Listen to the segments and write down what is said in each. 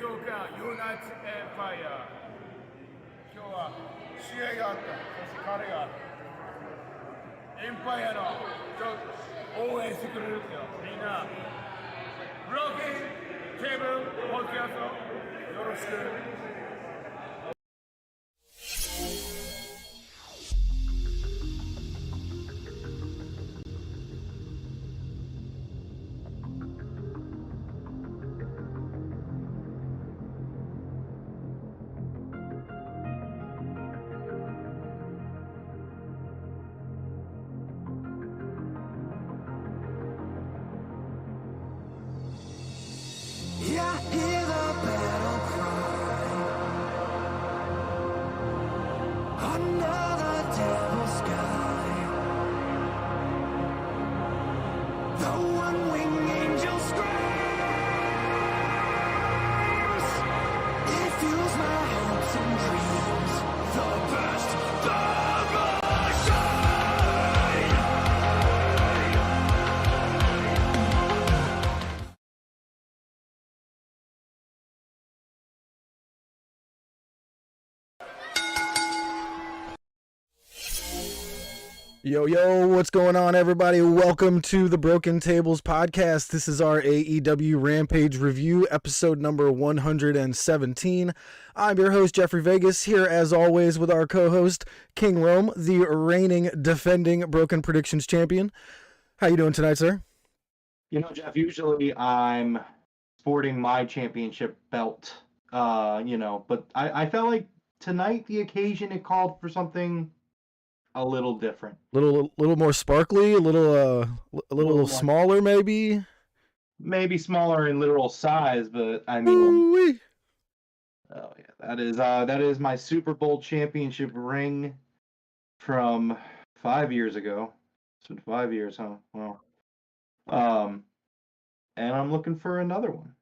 長官ユナイテッドエンパイア今日は試合があったそして彼がエンパイアの応援してくれるってよみんなブローキンケーブルポッドキャストよろしくYo, what's going on, everybody? Welcome to the Broken Tables podcast. This is our AEW Rampage Review, episode number 117. I'm your host, Jeffrey Vegas, here as always with our co-host, King Rome, the reigning, defending Broken Predictions champion. How you doing tonight, sir? You know, Jeff, usually I'm sporting my championship belt, but I felt like tonight, the occasion, it called for something a little different, Little more sparkly, a little smaller, maybe smaller in literal size, but I mean, Ooh-wee. Oh yeah, that is my Super Bowl championship ring from 5 years ago. It's been 5 years, huh? Well, and I'm looking for another one.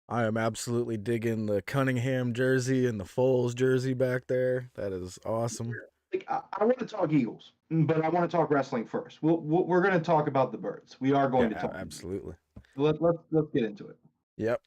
I am absolutely digging the Cunningham jersey and the Foles jersey back there. That is awesome. Like, I want to talk Eagles, but I want to talk wrestling first. We're going to talk about the Birds. We are going to talk. Absolutely. Let's get into it. Yep.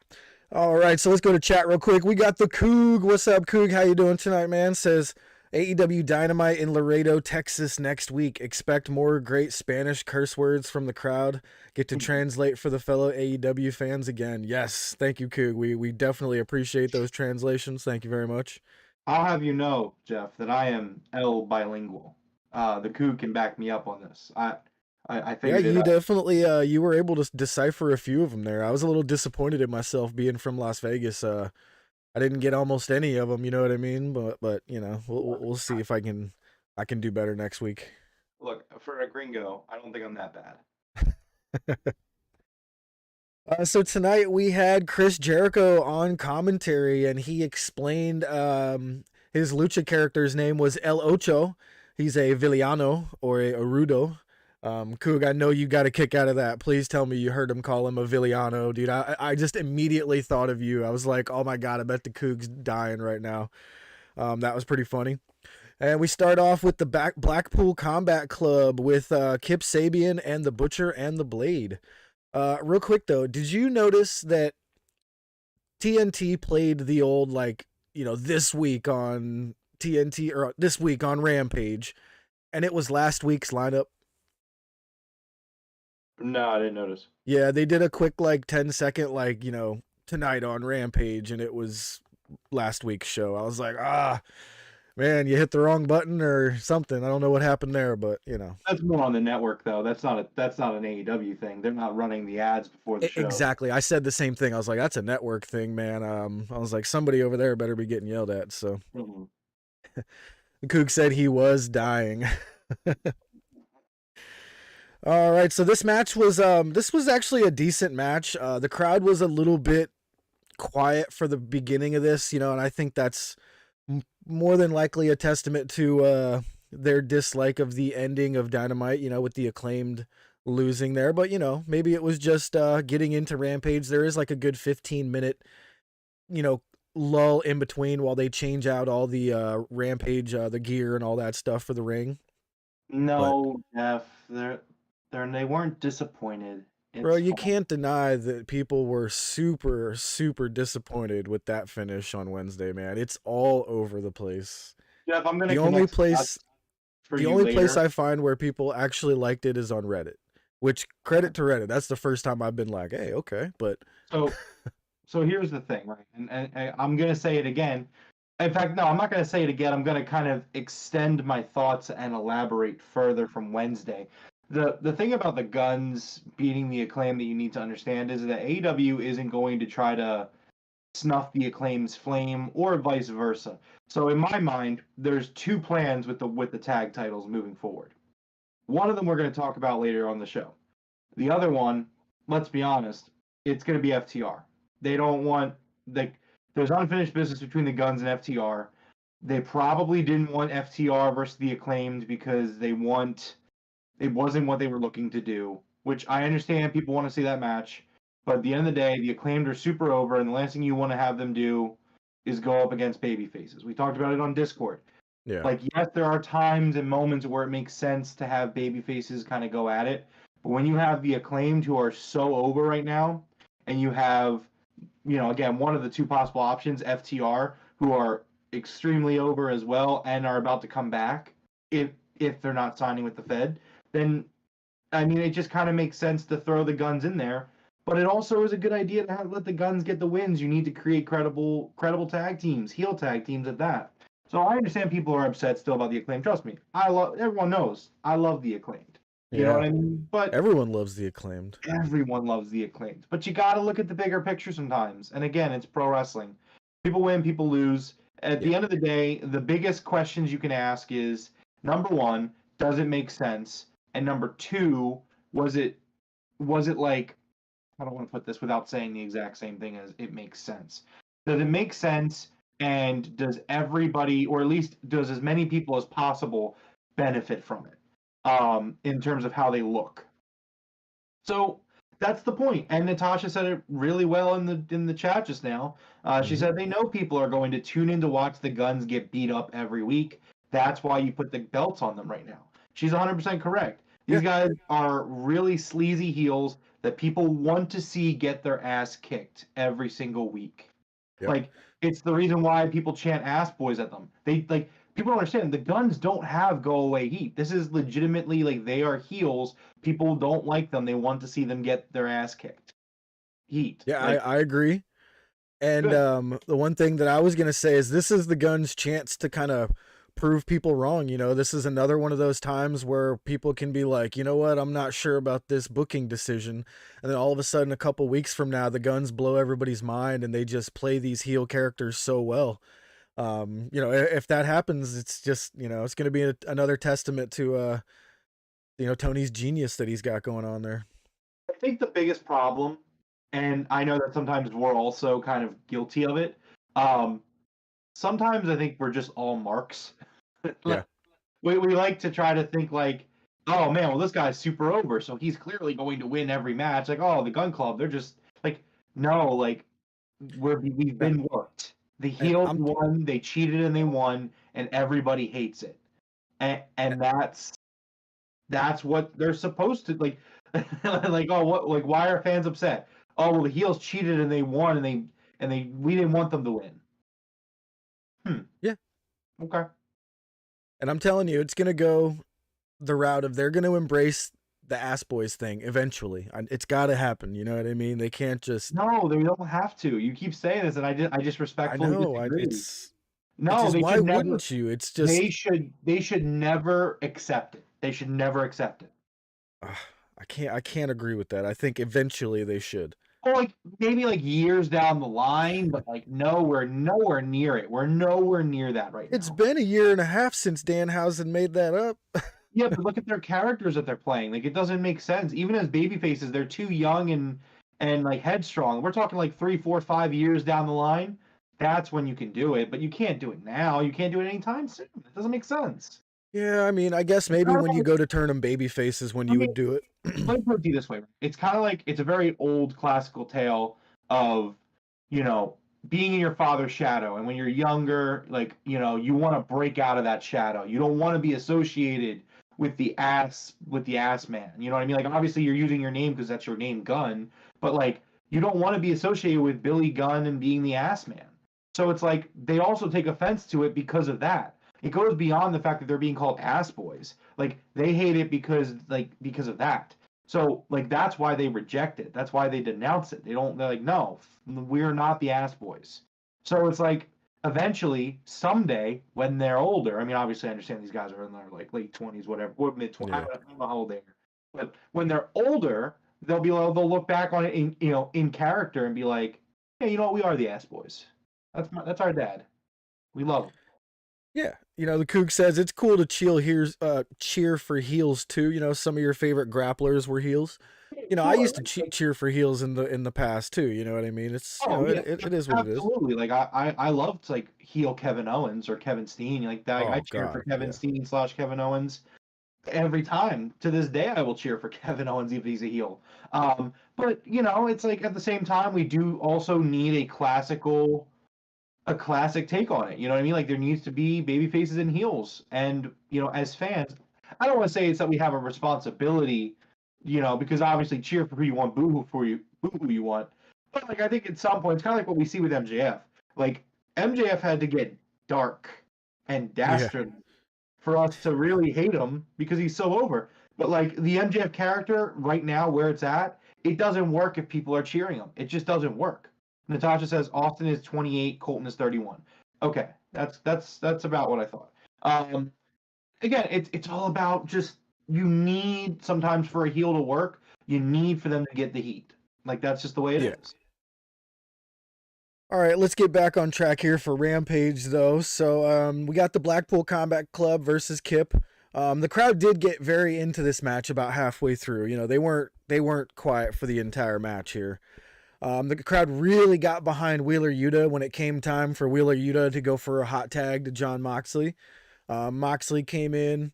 All right, so let's go to chat real quick. We got the Coog. What's up, Coog? How you doing tonight, man? Says AEW Dynamite in Laredo, Texas next week. Expect more great Spanish curse words from the crowd. Get to translate for the fellow AEW fans again. Yes, thank you, Coog. We definitely appreciate those translations. Thank you very much. I'll have you know, Jeff, that I am bilingual. The Coog can back me up on this. I think. Yeah, you definitely you were able to decipher a few of them there. I was a little disappointed in myself being from Las Vegas. I didn't get almost any of them. You know what I mean? But you know, we'll see if I can do better next week. Look, for a gringo, I don't think I'm that bad. So tonight we had Chris Jericho on commentary, and he explained his lucha character's name was El Ocho. He's a villano or a rudo. Coog, I know you got a kick out of that. Please tell me you heard him call him a villano, dude. I just immediately thought of you. I was like, oh my God, I bet the Coog's dying right now. That was pretty funny. And we start off with the Blackpool Combat Club with Kip Sabian and the Butcher and the Blade. Real quick though, did you notice that TNT played the old, like, you know, this week on TNT or this week on Rampage, and it was last week's lineup? No, I didn't notice. Yeah, they did a quick, like, 10-second, like, you know, tonight on Rampage, and it was last week's show. I was like, man, you hit the wrong button or something. I don't know what happened there, but you know. That's more on the network though. That's not an AEW thing. They're not running the ads before the show. Exactly. I said the same thing. I was like, that's a network thing, man. I was like, somebody over there better be getting yelled at. So The Coog said he was dying. All right, so this match was actually a decent match. The crowd was a little bit quiet for the beginning of this, you know, and I think that's more than likely a testament to their dislike of the ending of Dynamite, you know, with the Acclaimed losing there. But, you know, maybe it was just getting into Rampage. There is like a good 15-minute, you know, lull in between while they change out all the Rampage, the gear and all that stuff for the ring. No, Jeff, they weren't disappointed. Bro, It's you fun. can't deny that people were super, super disappointed with that finish on Wednesday, man. It's all over the place. Jeff, I'm gonna The only connect some place dots for the you only place later. I find where people actually liked it is on Reddit. Which credit to Reddit. That's the first time I've been like, hey, okay. But So so here's the thing, right? And I'm gonna say it again. In fact, no, I'm not gonna say it again. I'm gonna kind of extend my thoughts and elaborate further from Wednesday. The thing about the Guns beating the Acclaim that you need to understand is that AEW isn't going to try to snuff the Acclaim's flame or vice versa. So in my mind, there's two plans with the tag titles moving forward. One of them we're going to talk about later on the show. The other one, let's be honest, it's going to be FTR. They don't want like there's unfinished business between the Guns and FTR. They probably didn't want FTR versus the Acclaimed because it wasn't what they were looking to do, which I understand people want to see that match. But at the end of the day, the Acclaimed are super over, and the last thing you want to have them do is go up against baby faces. We talked about it on Discord. yeah. Like, yes, there are times and moments where it makes sense to have baby faces kind of go at it. But when you have the Acclaimed who are so over right now, and you have, again, one of the two possible options, FTR, who are extremely over as well and are about to come back if they're not signing with the Fed, then I mean it just kind of makes sense to throw the Guns in there. But it also is a good idea to let the Guns get the wins. You need to create credible tag teams, heel tag teams at that. So I understand people are upset still about the Acclaimed. Trust me, everyone knows I love the Acclaimed. You know Yeah. what I mean? But Everyone loves the Acclaimed. everyone loves the Acclaimed. But you got to look at the bigger picture sometimes. And again, it's pro wrestling. People win, people lose. At the Yeah. end of the day, the biggest questions you can ask is number one, does it make sense? And number two, was it like, I don't want to put this without saying the exact same thing as it makes sense. Does it make sense? And does everybody, or at least does as many people as possible, benefit from it in terms of how they look? So that's the point. And Natasha said it really well in the chat just now. She Hmm. said they know people are going to tune in to watch the Guns get beat up every week. That's why you put the belts on them right now. She's 100% correct. These Yeah. guys are really sleazy heels that people want to see get their ass kicked every single week. Yep. Like it's the reason why people chant ass boys at them. They like people don't understand the Guns don't have go away heat. This is legitimately like they are heels. People don't like them. They want to see them get their ass kicked. Heat. Yeah, Like I agree. And good. the one thing that I was gonna say is this is the Gun's chance to kind of prove people wrong. This is another one of those times where people can be like, you know what, I'm not sure about this booking decision, and then all of a sudden, a couple weeks from now, the Guns blow everybody's mind, and they just play these heel characters so well. If that happens, it's just it's gonna be another testament to Tony's genius that he's got going on there. I think the biggest problem, and I know that sometimes we're also kind of guilty of it. Um, Sometimes I think we're just all marks. Yeah. Like, we like to try to think like, oh man, well this guy's super over, so he's clearly going to win every match. Like, oh, the Gun Club, they're just like, no, like we've Yeah. been worked. The And heels I'm won, they cheated and they won, and everybody hates it. And that's what they're supposed to like. Like, oh, what? Like, why are fans upset? Oh, well, the heels cheated and they won, and they we didn't want them to win. Yeah. Okay. And I'm telling you, it's gonna go the route of they're gonna embrace the ass boys thing eventually. It's got to happen. You know what I mean? They can't just. No, they don't have to. You keep saying this, and I just I respectfully know. disagree. It's No, just they why should never. wouldn't you? It's They just. should never accept it. They should never accept it. I can't agree with that. I think eventually they should. Or like maybe like years down the line, but like no, we're nowhere near it. We're nowhere near that right It's now. been a year and a half since Danhausen made that up. Yeah, but look at their characters that they're playing. Like it doesn't make sense. Even as baby faces, they're too young and like headstrong. We're talking like 3, 4, 5 years down the line. That's when you can do it, but you can't do it now. You can't do it anytime soon. It doesn't make sense. Yeah, I mean, I guess It's maybe kind of when you like, go to turn them baby faces when I you mean, would do it. let me put it to you this way. It's kind of like it's a very old classical tale of, you know, being in your father's shadow. And when you're younger, like, you want to break out of that shadow. You don't want to be associated with the ass man. You know what I mean? Like obviously you're using your name because that's your name, Gunn, but like you don't want to be associated with Billy Gunn and being the ass man. So it's like they also take offense to it because of that. It goes beyond the fact that they're being called ass boys. Like they hate it because of that. So like that's why they reject it. That's why they denounce it. They're like, no, we're not the ass boys. So it's like eventually, someday, when they're older, I mean, obviously, I understand these guys are in their like late 20s, whatever, or mid 20s. Yeah. I don't know how old they are, but when they're older, they'll look back on it in character and be like, yeah, you know what, we are the ass boys. That's our dad. We love him. Yeah, the Coog says it's cool to cheer for heels too. Some of your favorite grapplers were heels. I used to cheer for heels in the past too. You know what I mean? It's it is what it is. Absolutely. Like I loved like heel Kevin Owens or Kevin Steen. Like that. I cheer for Kevin Steen / Kevin Owens every time. To this day, I will cheer for Kevin Owens if he's a heel. But it's like at the same time, we do also need a classic take on it. You know what I mean? Like there needs to be baby faces and heels. And, as fans, I don't want to say it's that we have a responsibility, because obviously cheer for who you want, boo who you want. But like I think at some point it's kind of like what we see with MJF. Like MJF had to get dark and dastardly for us to really hate him because he's so over. But like the MJF character right now where it's at, it doesn't work if people are cheering him. It just doesn't work. Natasha says Austin is 28, Colton is 31. Okay, that's about what I thought. Again, it's all about just you need sometimes for a heel to work, you need for them to get the heat. Like that's just the way it is. All right, let's get back on track here for Rampage though. So we got the Blackpool Combat Club versus Kip. The crowd did get very into this match about halfway through. They weren't quiet for the entire match here. The crowd really got behind Wheeler Yuta when it came time for Wheeler Yuta to go for a hot tag to Jon Moxley. Moxley came in.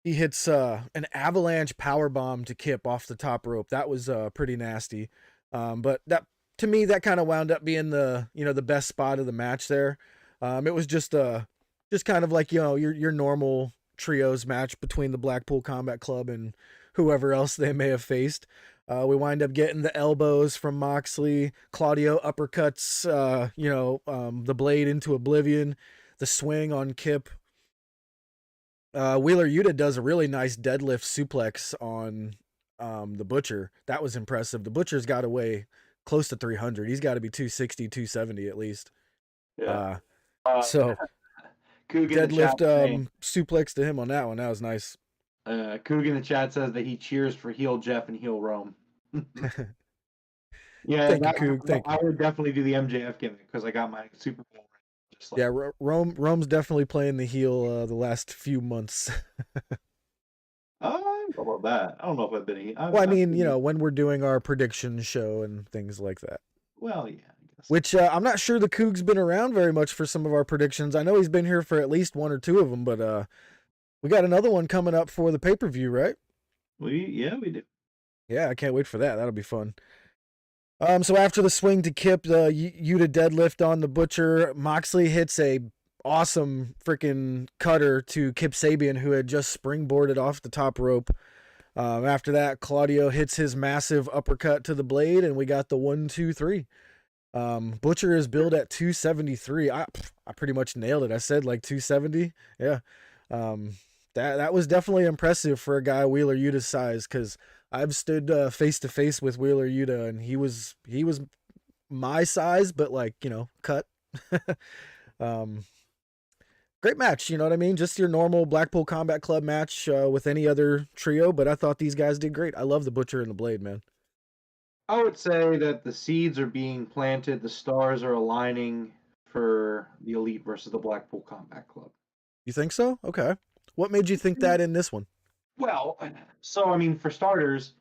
He hits an avalanche powerbomb to Kip off the top rope. That was pretty nasty. But that to me, that kind of wound up being the best spot of the match there. It was just kind of like your normal trios match between the Blackpool Combat Club and whoever else they may have faced. We wind up getting the elbows from Moxley. Claudio uppercuts, the Blade into oblivion. The swing on Kip. Wheeler Yuta does a really nice deadlift suplex on the Butcher. That was impressive. The Butcher's got to weigh close to 300. He's got to be 260, 270 at least. Yeah. So deadlift suplex to him on that one. That was nice. Coog in the chat says that he cheers for heel Jeff and heel Rome. Yeah, Thank you, Coog. I would definitely do the MJF gimmick because I got my Super Bowl ring. Yeah, Rome's definitely playing the heel the last few months. I don't know about that. I don't know if I've been. I mean, when we're doing our prediction show and things like that. Well, yeah. I guess. Which I'm not sure the Coog's been around very much for some of our predictions. I know he's been here for at least one or two of them, but we got another one coming up for the pay-per-view, right? We do. Yeah, I can't wait for that. That'll be fun. So after the swing to Kip, the Yuta deadlift on the Butcher, Moxley hits a awesome freaking cutter to Kip Sabian, who had just springboarded off the top rope. After that, Claudio hits his massive uppercut to the Blade, and we got the 1, 2, 3. Butcher is billed at 273. I pretty much nailed it. I said like 270. Yeah. That was definitely impressive for a guy Wheeler Yuta's size, because I've stood face to face with Wheeler Yuta, and he was my size, but like cut. Great match, you know what I mean? Just your normal Blackpool Combat Club match with any other trio, but I thought these guys did great. I love the Butcher and the Blade, man. I would say that the seeds are being planted, the stars are aligning for the Elite versus the Blackpool Combat Club. You think so? Okay. What made you think that in this one? Well, so I mean, for starters,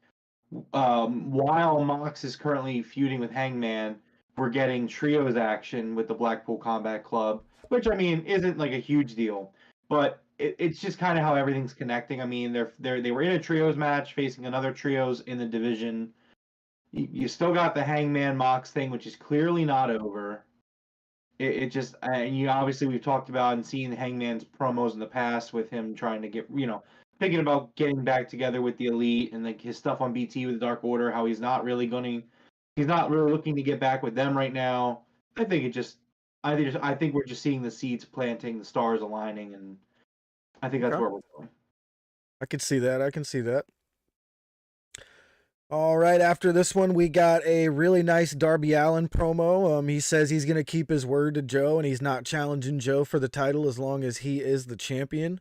while Mox is currently feuding with Hangman, we're getting trios action with the Blackpool Combat Club, which I mean isn't like a huge deal, but it's just kind of how everything's connecting. I mean, they were in a trios match facing another trios in the division. You still got the Hangman Mox thing, which is clearly not over. It just, and obviously we've talked about and seen Hangman's promos in the past with him trying to get, thinking about getting back together with the Elite and like his stuff on BT with the Dark Order, how he's not really looking to get back with them right now. I think we're just seeing the seeds planting, the stars aligning, and I think that's Okay. where we're going. I can see that. I can see that. All right, after this one, we got a really nice Darby Allin promo. He says he's going to keep his word to Joe, and he's not challenging Joe for the title as long as he is the champion.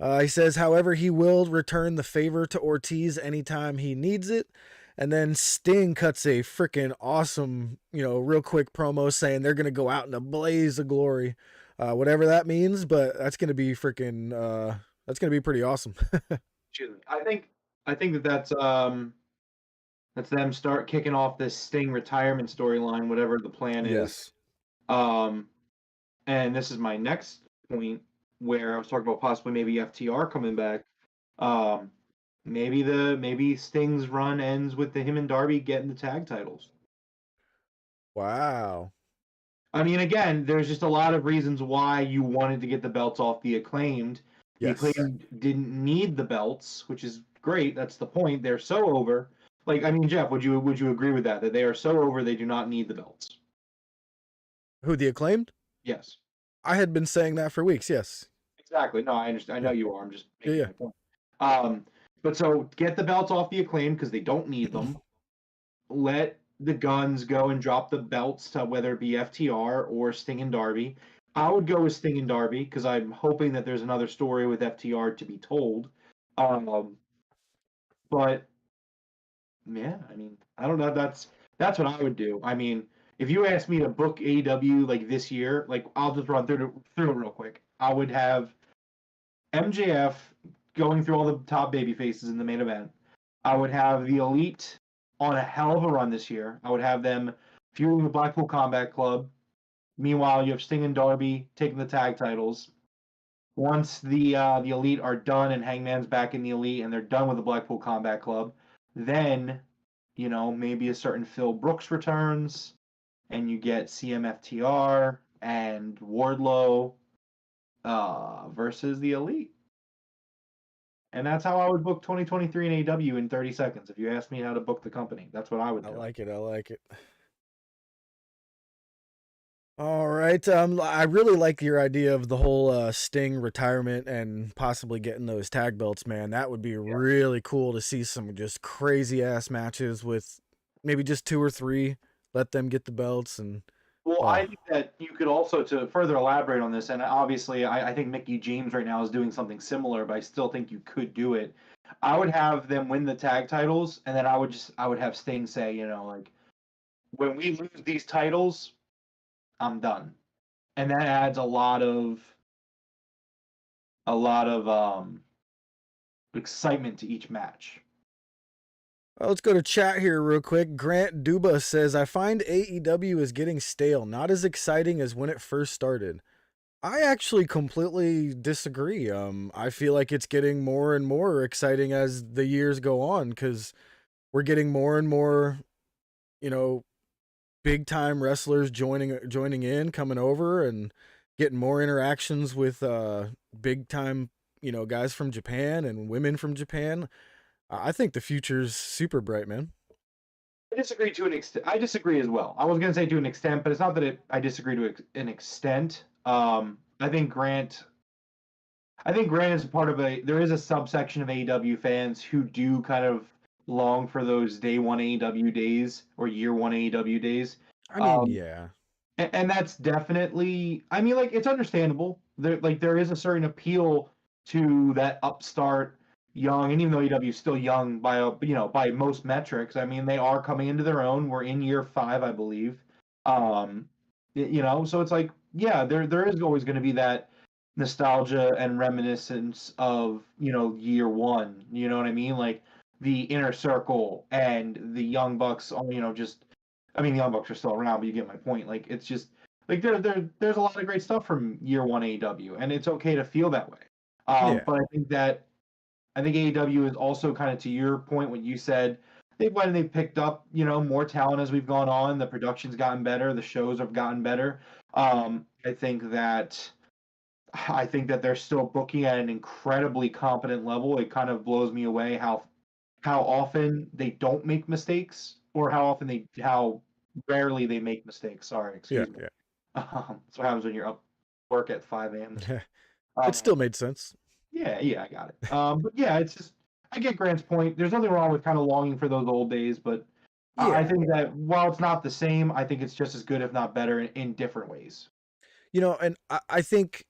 He says, however, he will return the favor to Ortiz anytime he needs it. And then Sting cuts a freaking awesome, real quick promo saying they're going to go out in a blaze of glory. Whatever that means, but that's going to be freaking, that's going to be pretty awesome. I think that's them start kicking off this Sting retirement storyline, whatever the plan is. And this is my next point where I was talking about possibly maybe FTR coming back. Maybe Sting's run ends with him and Darby getting the tag titles. Wow. I mean, again, there's just a lot of reasons why you wanted to get the belts off the Acclaimed. Yes. The Acclaimed didn't need the belts, which is great. That's the point. They're so over. Like, I mean, Jeff, would you agree with that they are so over they do not need the belts? Who, the Acclaimed? Yes. I had been saying that for weeks, yes. Exactly. No, I understand. I know you are. I'm just making Yeah. my point. But so get the belts off the Acclaimed because they don't need them. Let the Guns go and drop the belts to whether it be FTR or Sting and Darby. I would go with Sting and Darby because I'm hoping that there's another story with FTR to be told. But yeah, I mean, I don't know. That's what I would do. I mean, if you asked me to book AEW like this year, like I'll just run through it real quick. I would have MJF going through all the top baby faces in the main event. I would have the Elite on a hell of a run this year. I would have them feuding the Blackpool Combat Club. Meanwhile, you have Sting and Darby taking the tag titles. Once the Elite are done and Hangman's back in the Elite and they're done with the Blackpool Combat Club, then maybe a certain Phil Brooks returns, and you get CMFTR and Wardlow versus the Elite. And that's how I would book 2023 in AEW in 30 seconds. If you ask me how to book the company, that's what I would do. I like it. All right. I really like your idea of the whole Sting retirement and possibly getting those tag belts, man. That would be really cool to see some just crazy ass matches with maybe just 2 or 3. Let them get the belts and. Well, I think that you could also, to further elaborate on this, and obviously I think Mickey James right now is doing something similar, but I still think you could do it. I would have them win the tag titles, and then I would have Sting say, like, when we lose these titles, I'm done. And that adds a lot of excitement to each match. Let's go to chat here real quick. Grant Duba says, I find AEW is getting stale, not as exciting as when it first started. I actually completely disagree. I feel like it's getting more and more exciting as the years go on because we're getting more and more, big time wrestlers joining in, coming over, and getting more interactions with big time, guys from Japan and women from Japan. I think the future's super bright, man. I disagree to an extent. I disagree as well. I was going to say to an extent, but it's not that I disagree to an extent. I think Grant is part of there is a subsection of AEW fans who do kind of long for those day one AEW days or year one AEW days. I mean, yeah. And that's definitely, I mean, like, it's understandable. There is a certain appeal to that upstart young, and even though AEW is still young by most metrics, I mean, they are coming into their own. We're in year 5, I believe. So it's like, yeah, there is always going to be that nostalgia and reminiscence of year 1. You know what I mean? Like the Inner Circle and the Young Bucks. The Young Bucks are still around, but you get my point. Like it's just like there's a lot of great stuff from year 1 AEW, and it's okay to feel that way. But I think AEW is also kind of to your point when you said they've picked up more talent as we've gone on. The production's gotten better, the shows have gotten better. I think that I think that they're still booking at an incredibly competent level. It kind of blows me away how often they don't make mistakes, or how rarely they make mistakes. Sorry, Yeah, excuse me. yeah. That's what happens when you're up work at 5 a.m. It still Um, made sense. yeah, I got it. But yeah, it's just I get Grant's point. There's nothing wrong with kind of longing for those old days, but I Yeah. think that while it's not the same, I think it's just as good, if not better, in different ways. And I think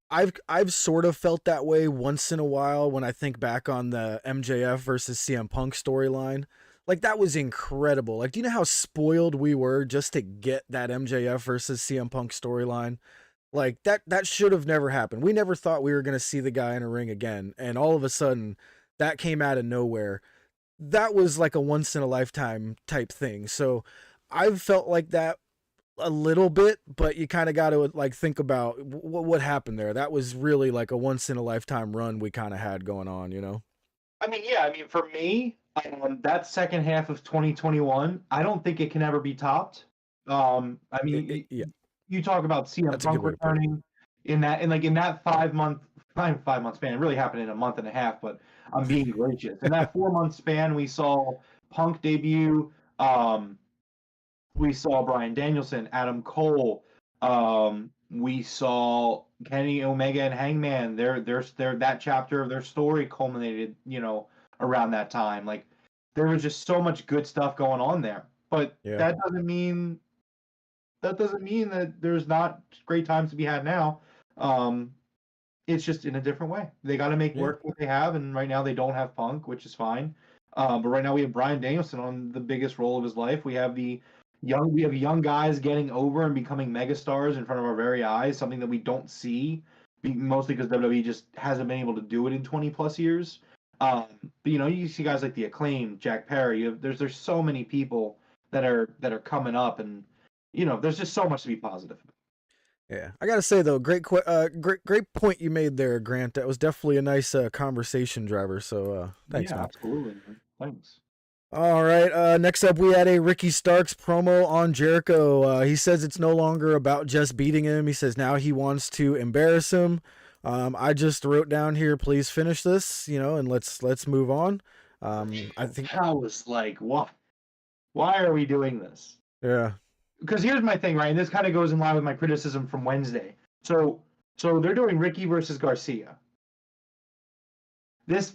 I've sort of felt that way once in a while when I think back on the MJF versus CM Punk storyline. Like that was incredible. Like, do you know how spoiled we were just to get that MJF versus CM Punk storyline? Like that should have never happened. We never thought we were going to see the guy in a ring again, and all of a sudden that came out of nowhere. That was like a once in a lifetime type thing. So I've felt like that a little bit, but you kind of got to like think about what happened there. That was really like a once in a lifetime run we kind of had going on, you know? I mean, yeah, I mean, for me, that second half of 2021, I don't think it can ever be topped. I mean, Yeah, you talk about CM that's a good Punk way to put it. returning in that 5 month, 5 month span. It really happened in a month and a half, but I'm being gracious. In that 4 month span, we saw Punk debut. We saw Bryan Danielson, Adam Cole. We saw Kenny Omega and Hangman. Their that chapter of their story culminated, around that time. Like there was just so much good stuff going on there. But Yeah. that doesn't mean that there's not great times to be had now. It's just in a different way. They got to make Yeah. work what they have, and right now they don't have Punk, which is fine. But right now we have Bryan Danielson on the biggest role of his life. We have young guys getting over and becoming megastars in front of our very eyes, something that we don't see, mostly because WWE just hasn't been able to do it in 20 plus years. But you see guys like the Acclaimed, Jack Perry. There's so many people that are coming up, and there's just so much to be positive about. Yeah. I got to say though, great point you made there, Grant. That was definitely a nice conversation driver. So, thanks, Yeah, man. absolutely. Thanks. All right. Next up, we had a Ricky Starks promo on Jericho. He says it's no longer about just beating him. He says now he wants to embarrass him. I just wrote down here, please finish this, and let's move on. I think, I was like, what? Why are we doing this? yeah, Because here's my thing, right? And this kind of goes in line with my criticism from Wednesday. So they're doing Ricky versus Garcia. This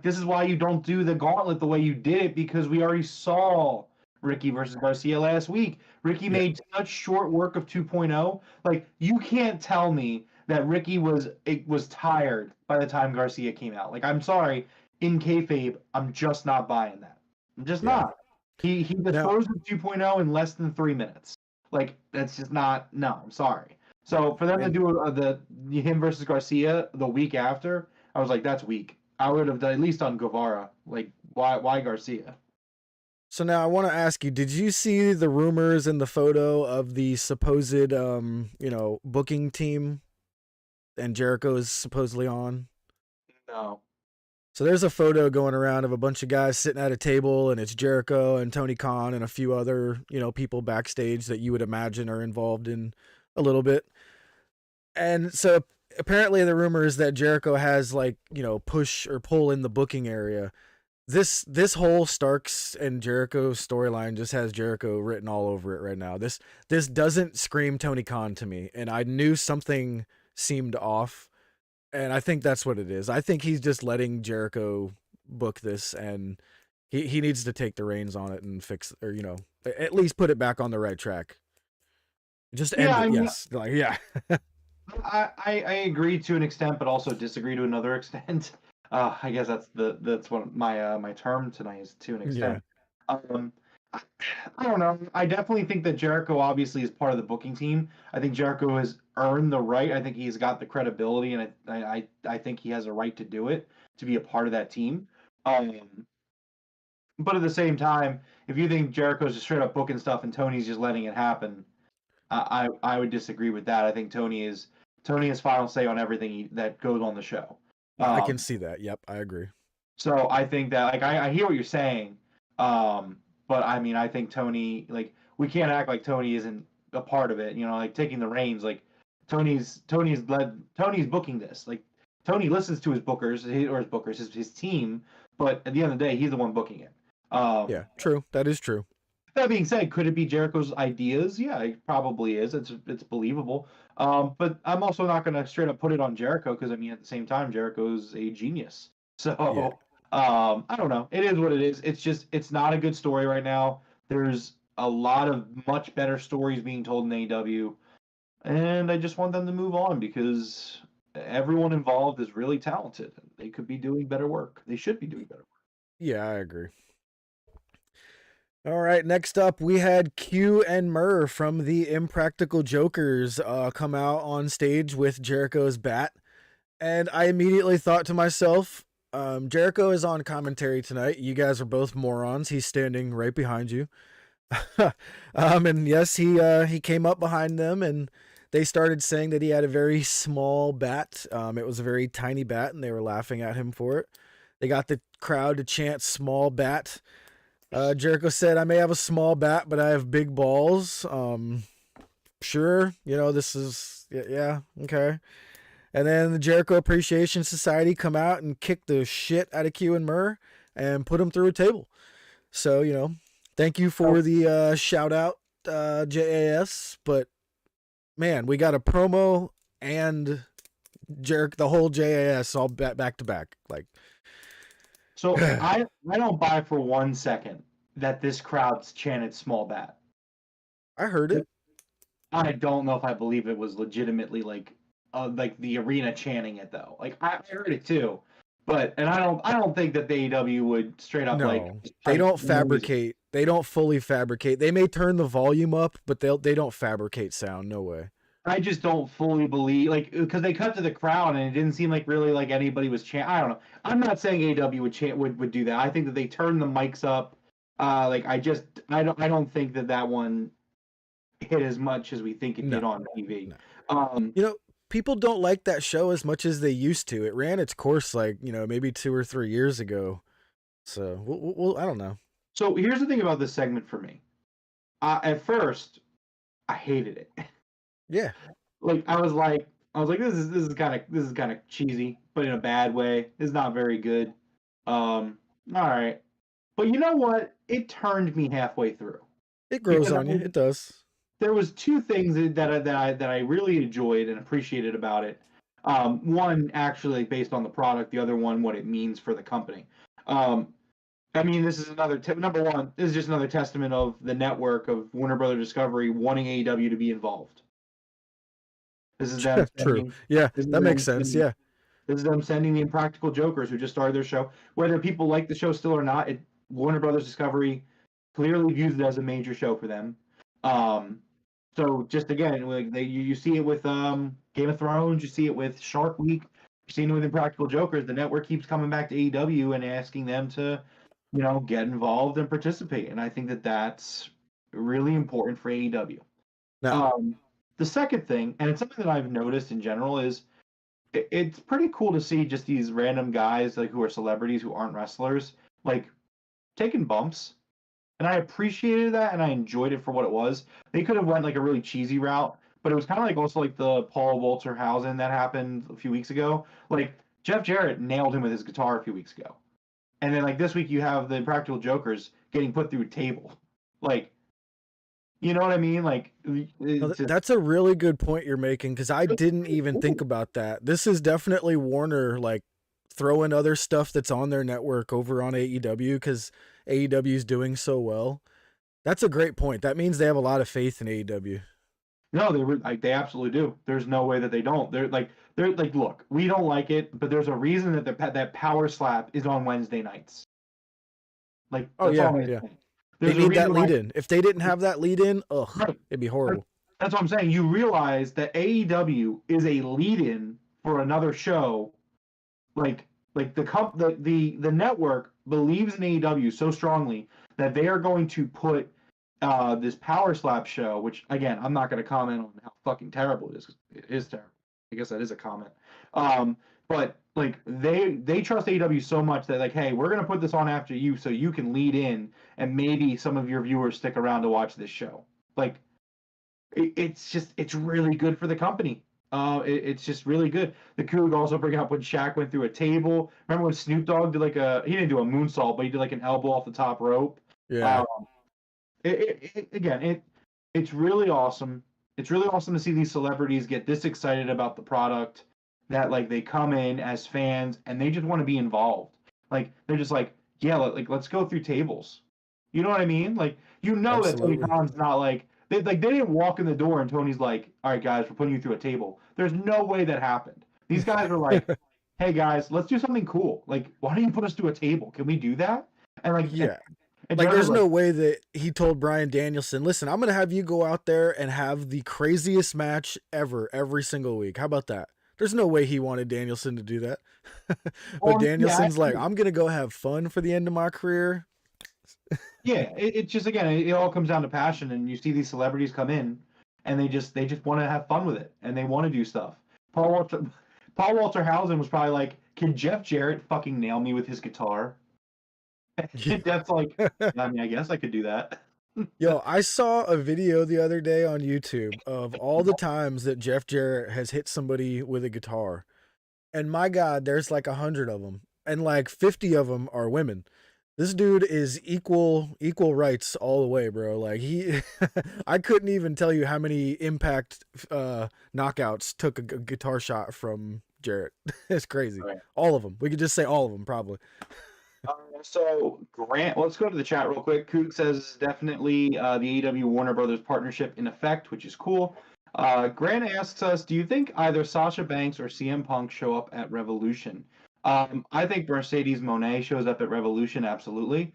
is why you don't do the gauntlet the way you did it, because we already saw Ricky versus Garcia last week. Ricky yeah, made such short work of 2.0. Like you can't tell me that Ricky was tired by the time Garcia came out. Like I'm sorry, in kayfabe, I'm just not buying that. I'm just yeah. not. He Now, disposed of 2.0 in less than 3 minutes. Like that's just not. No, I'm sorry. So for them to and do the him versus Garcia the week after, I was like, that's weak. I would have at least done Guevara. Like, why Garcia? so now I want to ask you, did you see the rumors and the photo of the supposed, booking team and Jericho is supposedly on? No. So there's a photo going around of a bunch of guys sitting at a table, and it's Jericho and Tony Khan and a few other, people backstage that you would imagine are involved in a little bit. And so apparently the rumor is that Jericho has like, push or pull in the booking area. This whole Starks and Jericho storyline just has Jericho written all over it right now. This doesn't scream Tony Khan to me, and I knew something seemed off. And I think that's what it is. I think he's just letting Jericho book this, and he needs to take the reins on it and fix, or at least put it back on the right track. Just Yeah, end I it. mean, Yes. Like, yeah. I agree to an extent, but also disagree to another extent. I guess that's what my term tonight is, to an Yeah. extent. Um, I, I don't know. I definitely think that Jericho obviously is part of the booking team. I think Jericho has earned the right. I think he's got the credibility, and I think he has a right to do it, to be a part of that team. Um, but at the same time, if you think Jericho's just straight up booking stuff and Tony's just letting it happen, I would disagree with that. I think Tony has final say on everything that goes on the show. I can Um, see that. Yep. I agree. so I think that like I hear what you're saying, but I mean I think Tony, like we can't act like Tony isn't a part of it. Like taking the reins. Like Tony's booking this. Like Tony listens to his bookers, his team, but at the end of the day, he's the one booking it. Yeah, true. That is true. That being said, could it be Jericho's ideas? Yeah, it probably is. It's believable. But I'm also not going to straight up put it on Jericho because I mean, at the same time, Jericho's a genius. So I don't know. It is what it is. It's not a good story right now. There's a lot of much better stories being told in AEW, and I just want them to move on because everyone involved is really talented. They could be doing better work. They should be doing better work. Yeah, I agree. All right, next up we had Q and Murr from the Impractical Jokers come out on stage with Jericho's bat. And I immediately thought to myself, Jericho is on commentary tonight. You guys are both morons. He's standing right behind you. And yes, he came up behind them and they started saying that he had a very small bat. It was a very tiny bat and they were laughing at him for it. They got the crowd to chant small bat. Jericho said, I may have a small bat, but I have big balls. Sure. This is, yeah, okay. And then the Jericho Appreciation Society come out and kick the shit out of Q and Murr and put him through a table. So, thank you for the shout out, JAS. But man, we got a promo and the whole JAS all back to back. Like, so I don't buy for 1 second that this crowd's chanted small bat. I heard it. I don't know if I believe it was legitimately like the arena chanting it though. Like I heard it too, but I don't think that the AEW would straight up they don't fabricate. They don't fully fabricate. They may turn the volume up, but they don't fabricate sound. No way. I just don't fully believe because they cut to the crowd and it didn't seem like really like anybody was chanting. I don't know. I'm not saying AEW would do that. I think that they turn the mics up. I don't think that one hit as much as we think it did on TV. No. People don't like that show as much as they used to. It ran its course maybe 2 or 3 years ago. So we'll I don't know. So here's the thing about this segment for me. At first, I hated it. Yeah. I was like, this is kind of cheesy, but in a bad way. It's not very good. All right, but you know what? It turned me halfway through. It grows on you. It does. There was 2 things that I really enjoyed and appreciated about it. One actually based on the product. The other one what it means for the company. I mean, this is another number one. This is just another testament of the network of Warner Brothers Discovery wanting AEW to be involved. This is them. True. Yeah, that makes sense. Yeah. This is them sending the Impractical Jokers who just started their show. Whether people like the show still or not, Warner Brothers Discovery clearly views it as a major show for them. So just again, you see it with Game of Thrones, you see it with Shark Week, you're seeing it with Impractical Jokers. The network keeps coming back to AEW and asking them to, get involved and participate. And I think that that's really important for AEW. Now, the second thing, and it's something that I've noticed in general, is it's pretty cool to see just these random guys who are celebrities who aren't wrestlers taking bumps. And I appreciated that, and I enjoyed it for what it was. They could have went a really cheesy route, but it was kind of also the Paul Walter Hausen that happened a few weeks ago. Jeff Jarrett nailed him with his guitar a few weeks ago. And then this week you have the Impractical Jokers getting put through a table. You know what I mean? That's a really good point you're making because I didn't even think about that. This is definitely Warner throwing other stuff that's on their network over on AEW because AEW is doing so well. That's a great point. That means they have a lot of faith in AEW. No, they absolutely do. There's no way that they don't. They're look, we don't like it, but there's a reason that Power Slap is on Wednesday nights. Yeah. They need that lead in. If they didn't have that lead in, it'd be horrible. That's what I'm saying. You realize that AEW is a lead in for another show. The network believes in AEW so strongly that they are going to put this Power Slap show, which again I'm not going to comment on how fucking terrible it is. It is terrible. I guess that is a comment. But they trust AEW so much that hey, we're going to put this on after you so you can lead in and maybe some of your viewers stick around to watch this show. It's really good for the company. It's just really good. The Coog also bring up when Shaq went through a table. Remember when Snoop Dogg did he didn't do a moonsault, but he did like an elbow off the top rope. Yeah. It's really awesome. It's really awesome to see these celebrities get this excited about the product that like they come in as fans and they just want to be involved. Like they're just like, yeah, let's go through tables. You know what I mean? Like that Tony Absolutely. Khan's not like they didn't walk in the door and Tony's like, all right guys, we're putting you through a table. There's no way that happened. These guys are like, hey guys, let's do something cool. Like, why don't you put us through a table? Can we do that? And like, Yeah. and Like, Jericho's there's no way that he told Bryan Danielson, listen, I'm going to have you go out there and have the craziest match ever every single week. How about that? There's no way he wanted Danielson to do that. But Danielson's like, I'm going to go have fun for the end of my career. Yeah, it's just again, it all comes down to passion, and you see these celebrities come in, and they just want to have fun with it, and they want to do stuff. Paul Walter-Hausen was probably like, "Can Jeff Jarrett fucking nail me with his guitar?" And Jeff's like, I mean, I guess I could do that. Yo, I saw a video the other day on YouTube of all the times that Jeff Jarrett has hit somebody with a guitar. And my God, there's like 100 of them. And like 50 of them are women. This dude is equal rights all the way, bro. Like I couldn't even tell you how many Impact knockouts took a guitar shot from Jarrett. It's crazy. Right. All of them. We could just say all of them, probably. So Grant, let's go to the chat real quick. Coog says definitely the AEW Warner Brothers partnership in effect, which is cool. Grant asks us, do you think either Sasha Banks or CM Punk show up at Revolution? I think Mercedes Moné shows up at Revolution, absolutely.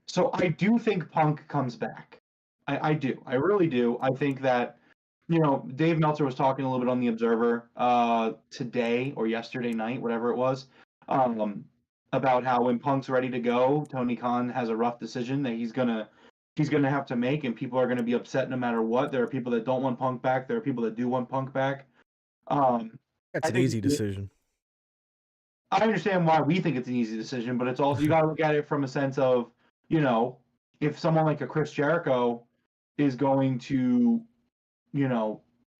So I do think Punk comes back. I do. I really do. I think that, Dave Meltzer was talking a little bit on The Observer today or yesterday night, whatever it was, about how when Punk's ready to go, Tony Khan has a rough decision that he's gonna have to make, and people are gonna be upset no matter what. There are people that don't want Punk back. There are people that do want Punk back. That's an easy decision. I understand why we think it's an easy decision, but it's also you got to look at it from a sense of, if someone like a Chris Jericho is going to,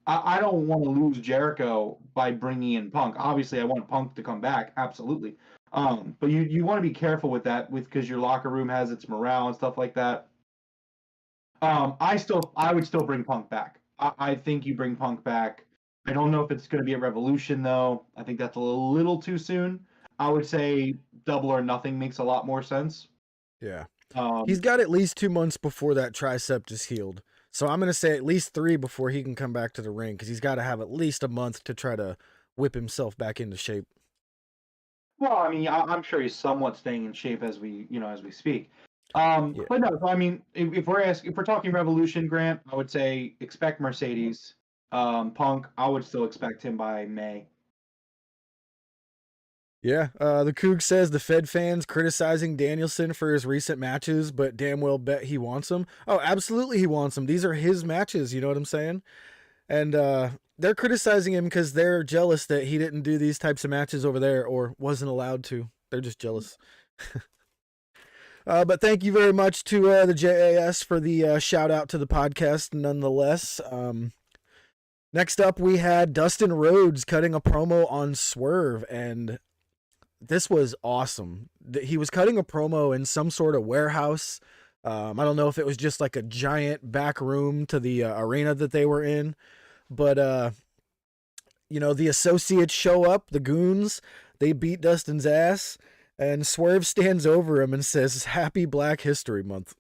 I don't want to lose Jericho by bringing in Punk. Obviously, I want Punk to come back, absolutely. But you want to be careful with that, because your locker room has its morale and stuff like that. I would still bring Punk back. I think you bring Punk back. I don't know if it's going to be a Revolution, though. I think that's a little too soon. I would say Double or Nothing makes a lot more sense. Yeah. He's got at least 2 months before that tricep is healed. So I'm going to say at least 3 before he can come back to the ring, because he's got to have at least a month to try to whip himself back into shape. Well, I mean, I'm sure he's somewhat staying in shape as we speak. But no, so I mean, if we're talking Revolution, Grant, I would say expect Mercedes. Punk, I would still expect him by May. Yeah, the Coog says the Fed fans criticizing Danielson for his recent matches, but damn well bet he wants them. Oh, absolutely he wants them. These are his matches, you know what I'm saying? And they're criticizing him because they're jealous that he didn't do these types of matches over there or wasn't allowed to. They're just jealous. But thank you very much to the JAS for the shout out to the podcast nonetheless. Next up, we had Dustin Rhodes cutting a promo on Swerve, and this was awesome. He was cutting a promo in some sort of warehouse. I don't know if it was just like a giant back room to the arena that they were in, but the associates show up, the goons, they beat Dustin's ass, and Swerve stands over him and says, "Happy Black History Month."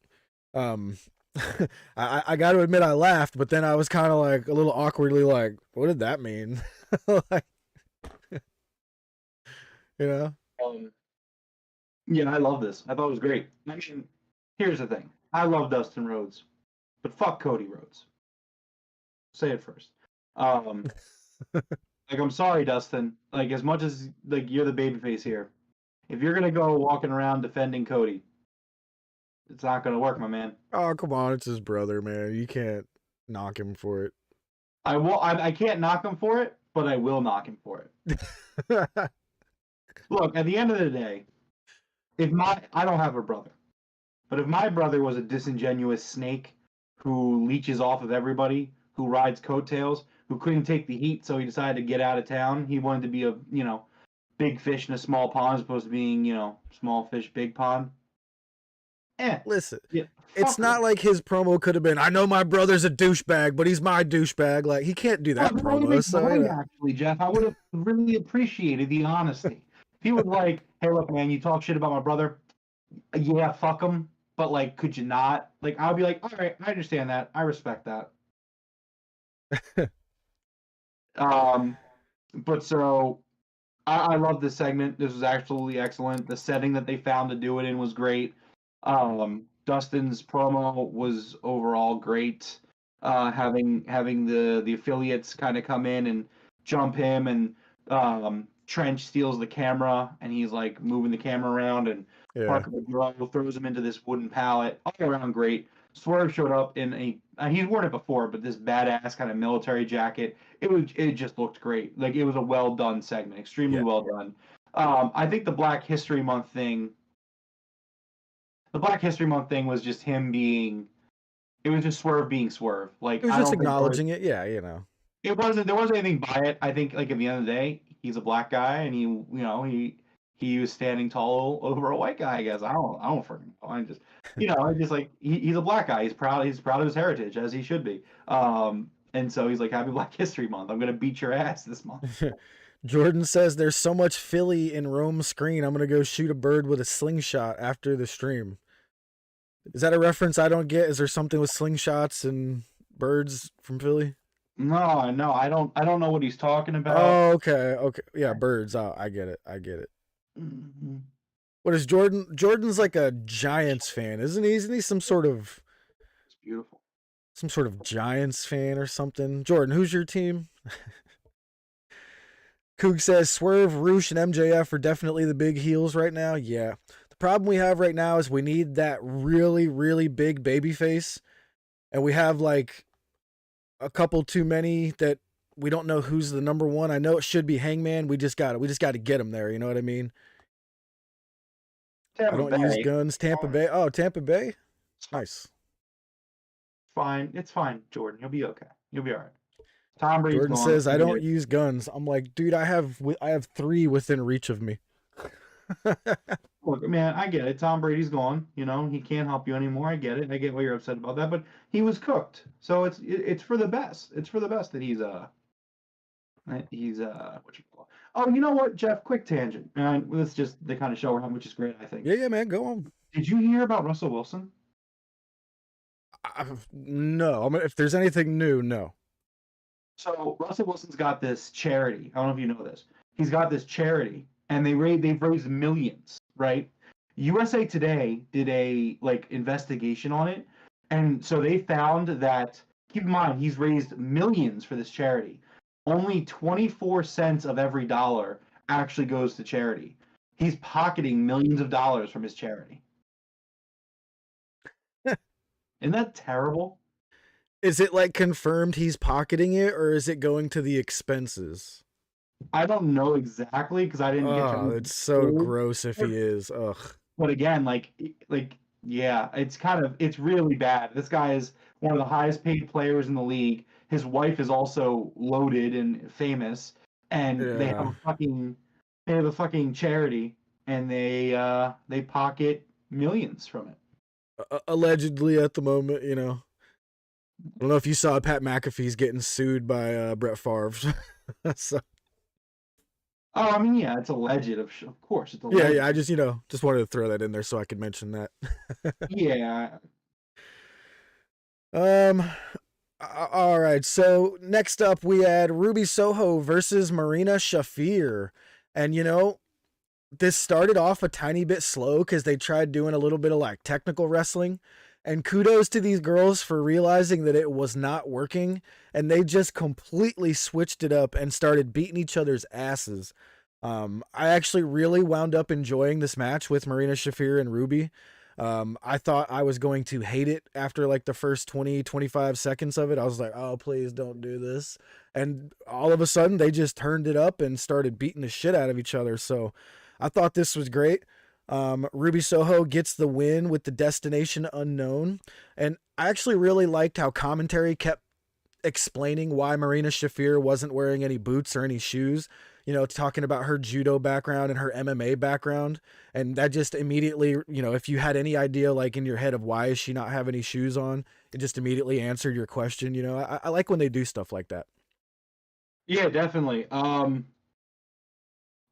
I got to admit I laughed, but then I was kind of like a little awkwardly like, what did that mean? Like, Yeah, I love this. I thought it was great. I mean, here's the thing. I love Dustin Rhodes, but fuck Cody Rhodes. Say it first. I'm sorry, Dustin. Like, as much as you're the babyface here, if you're gonna go walking around defending Cody, it's not gonna work, my man. Oh, come on, it's his brother, man. You can't knock him for it. I can't knock him for it, but I will knock him for it. Look, at the end of the day, I don't have a brother, but if my brother was a disingenuous snake who leeches off of everybody, who rides coattails, who couldn't take the heat, so he decided to get out of town. He wanted to be a, big fish in a small pond as opposed to being, small fish, big pond. Listen, Yeah, it's not him. like his promo could have been, I know my brother's a douchebag, but he's my douchebag. Like, he can't do that promo. So, actually, Jeff, I would have really appreciated the honesty. If he was like, hey, look, man, you talk shit about my brother. Yeah, fuck him. But, like, could you not? Like, I would be like, all right, I understand that. I respect that. But so I love this segment. This was absolutely excellent. The setting that they found to do it in was great. Dustin's promo was overall great. Having the affiliates kind of come in and jump him, and Trench steals the camera, and he's like moving the camera around, and Parker McGraw throws him into this wooden pallet. All around great. Swerve showed up in he's worn it before, but this badass kind of military jacket. It just looked great. Like, it was a well done segment, extremely well done. I think the Black History Month thing was just him being. It was just Swerve being Swerve. Like, it was just acknowledging it. Yeah, There wasn't anything by it. I think, like, at the end of the day, he's a black guy, and he was standing tall over a white guy. I guess I don't freaking know. I'm just like, he's a black guy. He's proud of his heritage, as he should be. And so he's like, Happy Black History Month. I'm gonna beat your ass this month. Jordan says there's so much Philly in Rome's screen. I'm gonna go shoot a bird with a slingshot after the stream. Is that a reference I don't get? Is there something with slingshots and birds from Philly? No, I don't know what he's talking about. Oh, okay. Yeah, birds. Oh, I get it. Mm-hmm. What is Jordan? Jordan's like a Giants fan, isn't he? Isn't he some sort of? It's beautiful. Some sort of Giants fan or something. Jordan, who's your team? Coog says Swerve, Roosh, and MJF are definitely the big heels right now. Yeah. The problem we have right now is we need that really, really big baby face. And we have like a couple too many that we don't know who's the number one. I know it should be Hangman. We just got to get him there. You know what I mean? Tampa I don't Bay. use guns. Tampa Bay. Oh, Tampa Bay. Nice. Fine. It's fine, Jordan. You'll be okay. You'll be all right. Tom Brady. Jordan says, I don't use guns. I'm like, dude, I have 3 within reach of me. Look, man, I get it. Tom Brady's gone. He can't help you anymore. I get it. I get why you're upset about that. But he was cooked. So it's for the best. It's for the best that he's what you call. Oh, you know what, Jeff? Quick tangent. And this is just the kind of show we're having, which is great, I think. Yeah, man, go on. Did you hear about Russell Wilson? No. I mean, if there's anything new, no. So Russell Wilson's got this charity. I don't know if you know this. He's got this charity, and they've raised millions, right? USA Today did a investigation on it, and so they found that, keep in mind, he's raised millions for this charity. Only 24 cents of every dollar actually goes to charity. He's pocketing millions of dollars from his charity. Isn't that terrible? Is it like confirmed he's pocketing it, or is it going to the expenses? I don't know exactly, because I didn't get to. It's so gross if he is. Ugh. But again, yeah, it's really bad. This guy is one of the highest paid players in the league. His wife is also loaded and famous, and they have a fucking charity, and they pocket millions from it. Allegedly, at the moment, I don't know if you saw Pat McAfee's getting sued by Brett Favre. So. Oh, I mean, yeah, it's alleged. Of course, it's alleged. Yeah. I just wanted to throw that in there so I could mention that. Yeah. All right. So next up, we had Ruby Soho versus Marina Shafir, and this started off a tiny bit slow because they tried doing a little bit of technical wrestling. And kudos to these girls for realizing that it was not working, and they just completely switched it up and started beating each other's asses. I actually really wound up enjoying this match with Marina Shafir and Ruby. I thought I was going to hate it after the first 20-25 seconds of it. I was like, oh, please don't do this. And all of a sudden they just turned it up and started beating the shit out of each other. So I thought this was great. Ruby Soho gets the win with the Destination Unknown. And I actually really liked how commentary kept explaining why Marina Shafir wasn't wearing any boots or any shoes, talking about her judo background and her MMA background. And that just immediately, if you had any idea like in your head of why is she not have any shoes on, it just immediately answered your question. I like when they do stuff like that. Yeah, definitely.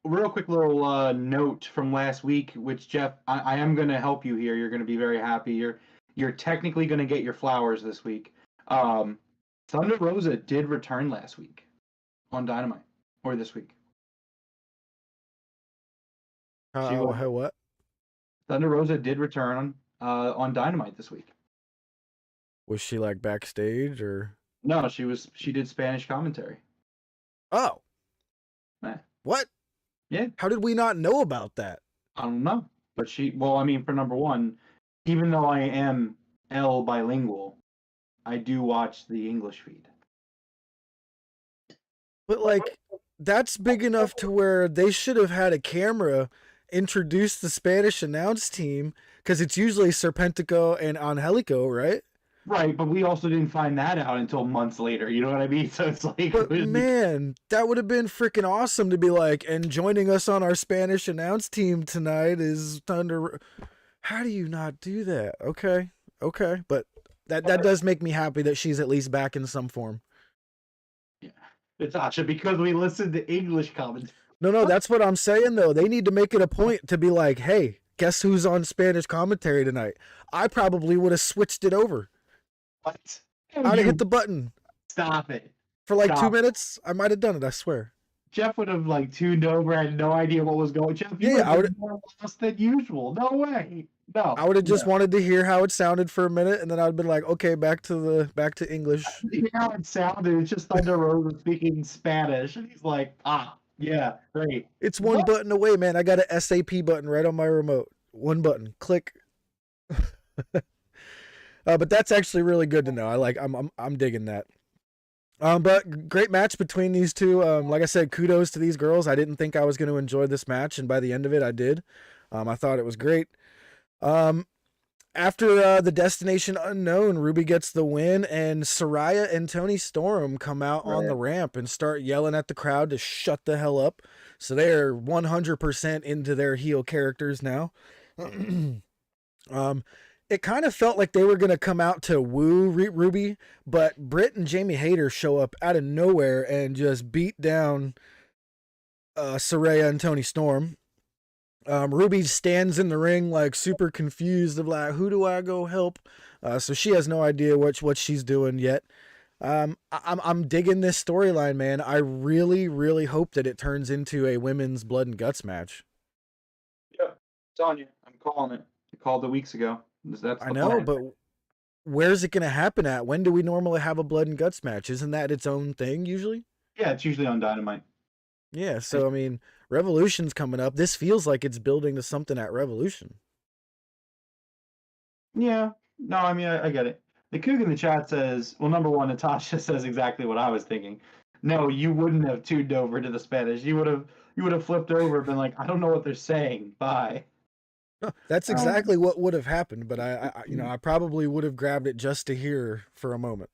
Real quick little note from last week, which Jeff, I am going to help you here. You're going to be very happy. You're technically going to get your flowers this week. Thunder Rosa did return last week on Dynamite, or this week. What? Thunder Rosa did return on Dynamite this week. Was she like backstage or? No, she did Spanish commentary. Oh. Eh. What? Yeah. How did we not know about that? I don't know. But for number one, even though I am L bilingual, I do watch the English feed. But like, that's big enough to where they should have had a camera introduce the Spanish announce team, because it's usually Serpentico and Angelico, right? Right, but we also didn't find that out until months later. You know what I mean? So it's like, but man, that would have been freaking awesome to be like, and joining us on our Spanish announce team tonight is Thunder. How do you not do that? Okay, but that does make me happy that she's at least back in some form. Yeah, it's Asha because we listened to English comments. No, that's what I'm saying though. They need to make it a point to be like, hey, guess who's on Spanish commentary tonight? I probably would have switched it over. What? I'd have hit the button. Stop it. For like 2 minutes, I might have done it, I swear. Jeff would have like tuned over, had no idea what was going. Jeff, I would have more lost than usual. No way. No. I would have just wanted to hear how it sounded for a minute, and then I'd been like, okay, back to English. Hear how it sounded. It's just Thunder Rosa speaking Spanish, and he's like, yeah, great. It's one button away, man. I got an SAP button right on my remote. One button, click. But that's actually really good to know. I'm digging that. But great match between these two. Like I said, kudos to these girls. I didn't think I was going to enjoy this match, and by the end of it, I did. I thought it was great. After the Destination Unknown, Ruby gets the win, and Saraya and Toni Storm come out on the ramp and start yelling at the crowd to shut the hell up. So they're 100% into their heel characters now. It kind of felt like they were going to come out to woo Ruby, but Britt and Jamie Hayter show up out of nowhere and just beat down Saraya and Toni Storm. Ruby stands in the ring like super confused of like, who do I go help? So she has no idea what she's doing yet. I'm digging this storyline, man. I really, really hope that it turns into a women's blood and guts match. Yeah, it's on you. I'm calling it. I called it weeks ago. I know, but where's it going to happen at? When do we normally have a blood and guts match? Isn't that its own thing usually? Yeah, it's usually on Dynamite. Yeah, so I mean, Revolution's coming up. This feels like it's building to something at Revolution. Yeah, no, I mean, I get it. The Coog in the chat says, well, number one, Natasha says exactly what I was thinking. No, you wouldn't have tuned over to the Spanish. You would have flipped over and been like, I don't know what they're saying. Bye. That's exactly what would have happened, but I probably would have grabbed it just to hear for a moment,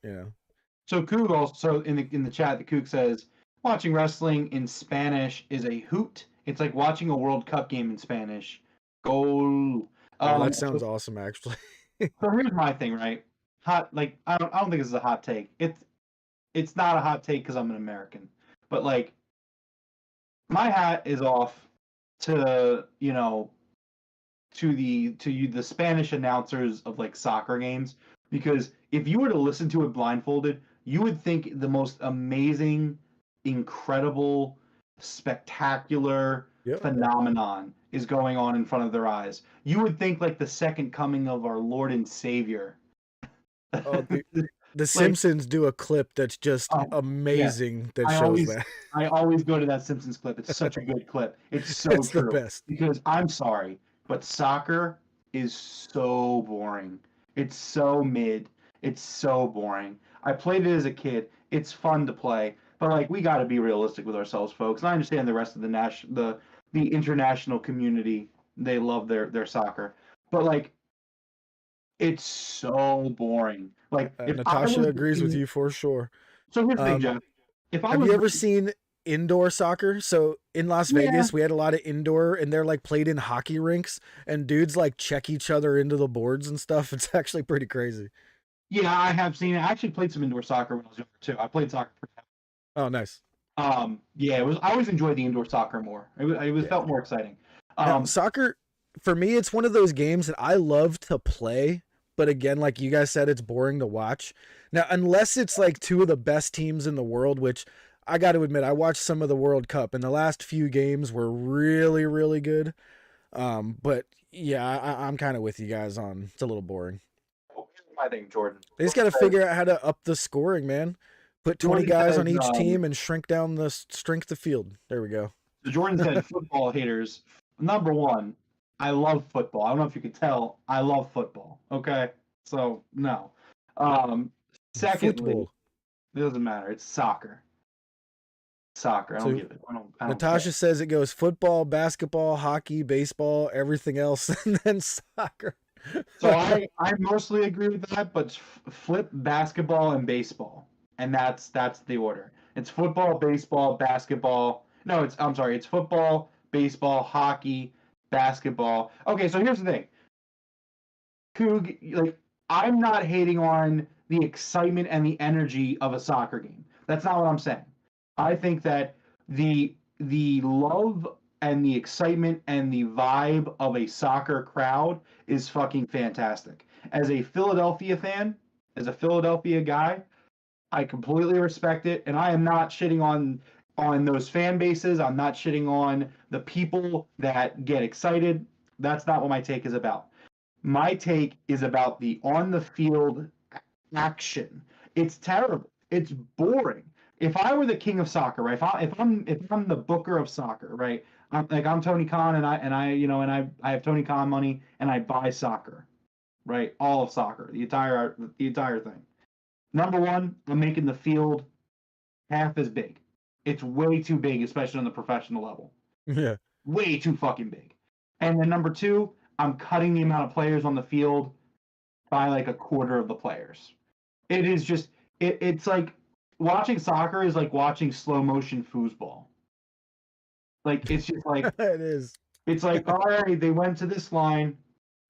So Coog also in the chat, the Coog says, watching wrestling in Spanish is a hoot. It's like watching a World Cup game in Spanish. Goal. That sounds awesome, actually. So here's my thing, right? I don't think this is a hot take. It's not a hot take because I'm an American, but like, my hat is off to the Spanish announcers of like soccer games, because if you were to listen to it blindfolded, you would think the most amazing, incredible, spectacular phenomenon is going on in front of their eyes. You would think like the second coming of our Lord and Savior. Oh, the Simpsons do a clip that's just amazing that shows that. I always go to that Simpsons clip. It's such a good clip. It's so it's true. The best. Because I'm sorry, but soccer is so boring. It's so mid. It's so boring. I played it as a kid. It's fun to play, but like, we got to be realistic with ourselves, folks. And I understand the rest of the international community, they love their soccer, but like, it's so boring. Like, if Natasha agrees with you for sure. So here's the thing, Jeff. If I Have was you ever seen indoor soccer? So in Las Vegas, we had a lot of indoor, and they're like played in hockey rinks, and dudes like check each other into the boards and stuff. It's actually pretty crazy. Yeah, I have seen it. I actually played some indoor soccer when I was younger too. I played soccer. Oh, nice. Yeah, it was. I always enjoyed the indoor soccer more. It felt more exciting. Now, soccer, for me, it's one of those games that I love to play, but again, like you guys said, it's boring to watch. Now, unless it's like two of the best teams in the world, which I got to admit, I watched some of the World Cup, and the last few games were really, really good. But yeah, I'm kind of with you guys on it's a little boring. Here's my thing, Jordan. They just got to figure out how to up the scoring, man. Put 20 Jordan guys says, on each team and shrink down the strength of field. There we go. Jordan said, "Football haters. Number one, I love football. I don't know if you could tell. I love football. Okay, so no. Secondly, Football. it doesn't matter. It's soccer. Soccer. I don't give it. I don't Natasha care. says it goes football, basketball, hockey, baseball, everything else, and then soccer. So I mostly agree with that, but flip basketball and baseball, and that's the order. It's football, baseball, basketball. No, it's football, baseball, hockey, basketball. Okay, so here's the thing. Coog, like I'm not hating on the excitement and the energy of a soccer game. That's not what I'm saying. I think that the love and the excitement and the vibe of a soccer crowd is fucking fantastic. As a Philadelphia fan, as a Philadelphia guy, I completely respect it, and I am not shitting on those fan bases. I'm not shitting on the people that get excited. That's not what my take is about. My take is about the on the field action. It's terrible. It's boring. If I were the king of soccer, right? If I'm the booker of soccer, right? I'm Tony Khan, and I have Tony Khan money, and I buy soccer, right? All of soccer, the entire thing. Number one, I'm making the field half as big. It's way too big, especially on the professional level. Yeah. Way too fucking big. And then number two, I'm cutting the amount of players on the field by like a quarter of the players. It is just it's like watching soccer is like watching slow motion foosball. Like it's just like It is. it's like all right, they went to this line,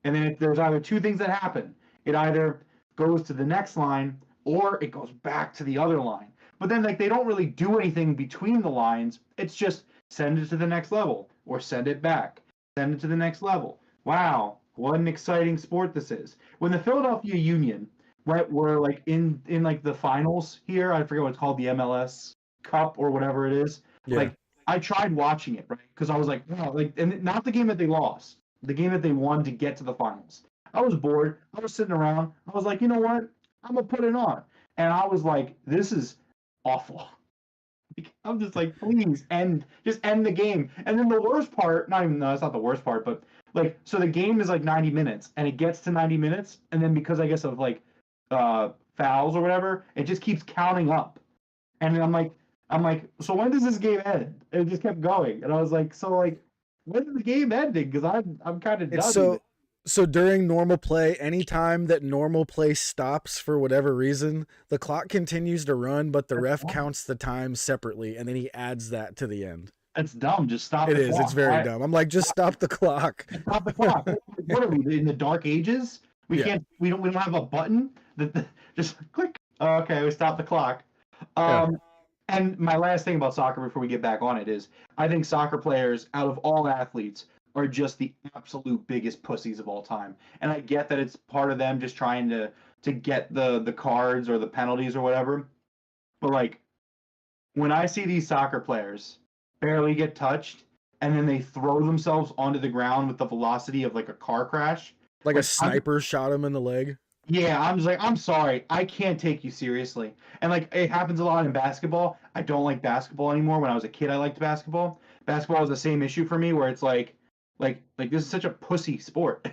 and then there's either two things that happen. It either goes to the next line or it goes back to the other line. But then like they don't really do anything between the lines. It's just send it to the next level or send it back. Send it to the next level. Wow, what an exciting sport this is. When the Philadelphia Union were like in like the finals here, I forget what it's called, the MLS Cup or whatever it is. Yeah. Like I tried watching it, right? Because I was like, wow, like, and not the game that they lost, the game that they won to get to the finals. I was bored. I was sitting around. I was like, you know what? I'm gonna put it on. And I was like, this is awful. I'm just like, please just end the game. And then the worst part, no, it's not the worst part, but like, so the game is like 90 minutes, and it gets to 90 minutes, and then because I guess of like fouls or whatever, it just keeps counting up. And I'm like, so when does this game end? And it just kept going, and I was like, so like, when's the game ending? Because I'm kind of done. So during normal play, anytime that normal play stops for whatever reason, the clock continues to run, but the ref counts the time separately, and then he adds that to the end. That's dumb. Just stop. It is. It's very dumb. I'm like, just stop the clock. Stop the clock. What are we in the dark ages? We can't. We don't have a button that just click. Okay, we stop the clock. And my last thing about soccer before we get back on it is, I think soccer players, out of all athletes, are just the absolute biggest pussies of all time. And I get that it's part of them just trying to get the cards or the penalties or whatever. But like, when I see these soccer players barely get touched and then they throw themselves onto the ground with the velocity of like a car crash, like a sniper shot him in the leg. Yeah, I'm just like, I'm sorry, I can't take you seriously. And like, it happens a lot in basketball. I don't like basketball anymore. When I was a kid, I liked basketball. Basketball is the same issue for me, where it's like this is such a pussy sport.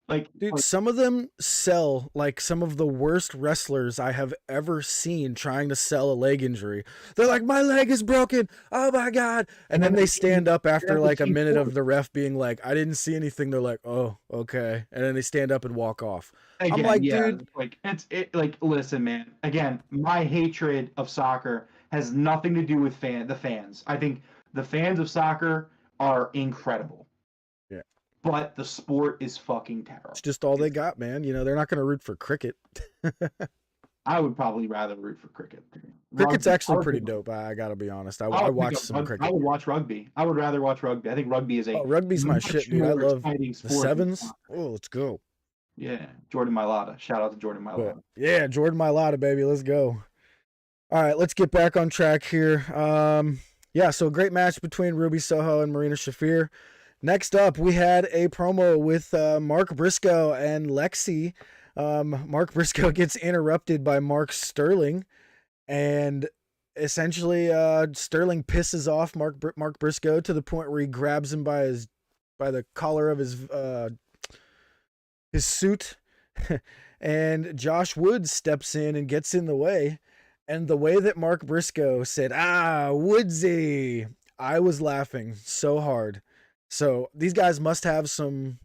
Dude, some of them sell like some of the worst wrestlers I have ever seen trying to sell a leg injury. They're like, my leg is broken. Oh my God. And then they stand up after like a minute of the ref being like, I didn't see anything. They're like, oh, okay. And then they stand up and walk off. Again, I'm like, yeah, dude. like like listen, man. Again, my hatred of soccer has nothing to do with the fans. I think the fans of soccer are incredible. Yeah. But the sport is fucking terrible. It's just all they got, man. You know, they're not going to root for cricket. I would probably rather root for cricket. Cricket's actually pretty dope. I got to be honest. I watched some cricket. I would watch rugby. I would rather watch rugby. I think rugby is rugby's my shit, dude. I love the sevens. Oh, let's go. Yeah, Jordan Mailata. Shout out to Jordan Mailata. Yeah, Jordan Mailata, baby. Let's go. All right, let's get back on track here. Yeah, so a great match between Ruby Soho and Marina Shafir. Next up, we had a promo with Mark Briscoe and Lexi. Mark Briscoe gets interrupted by Mark Sterling, and essentially Sterling pisses off Mark Briscoe to the point where he grabs him by the collar of his suit, and Josh Woods steps in and gets in the way. And the way that Mark Briscoe said, Woodsy, I was laughing so hard. So these guys must have some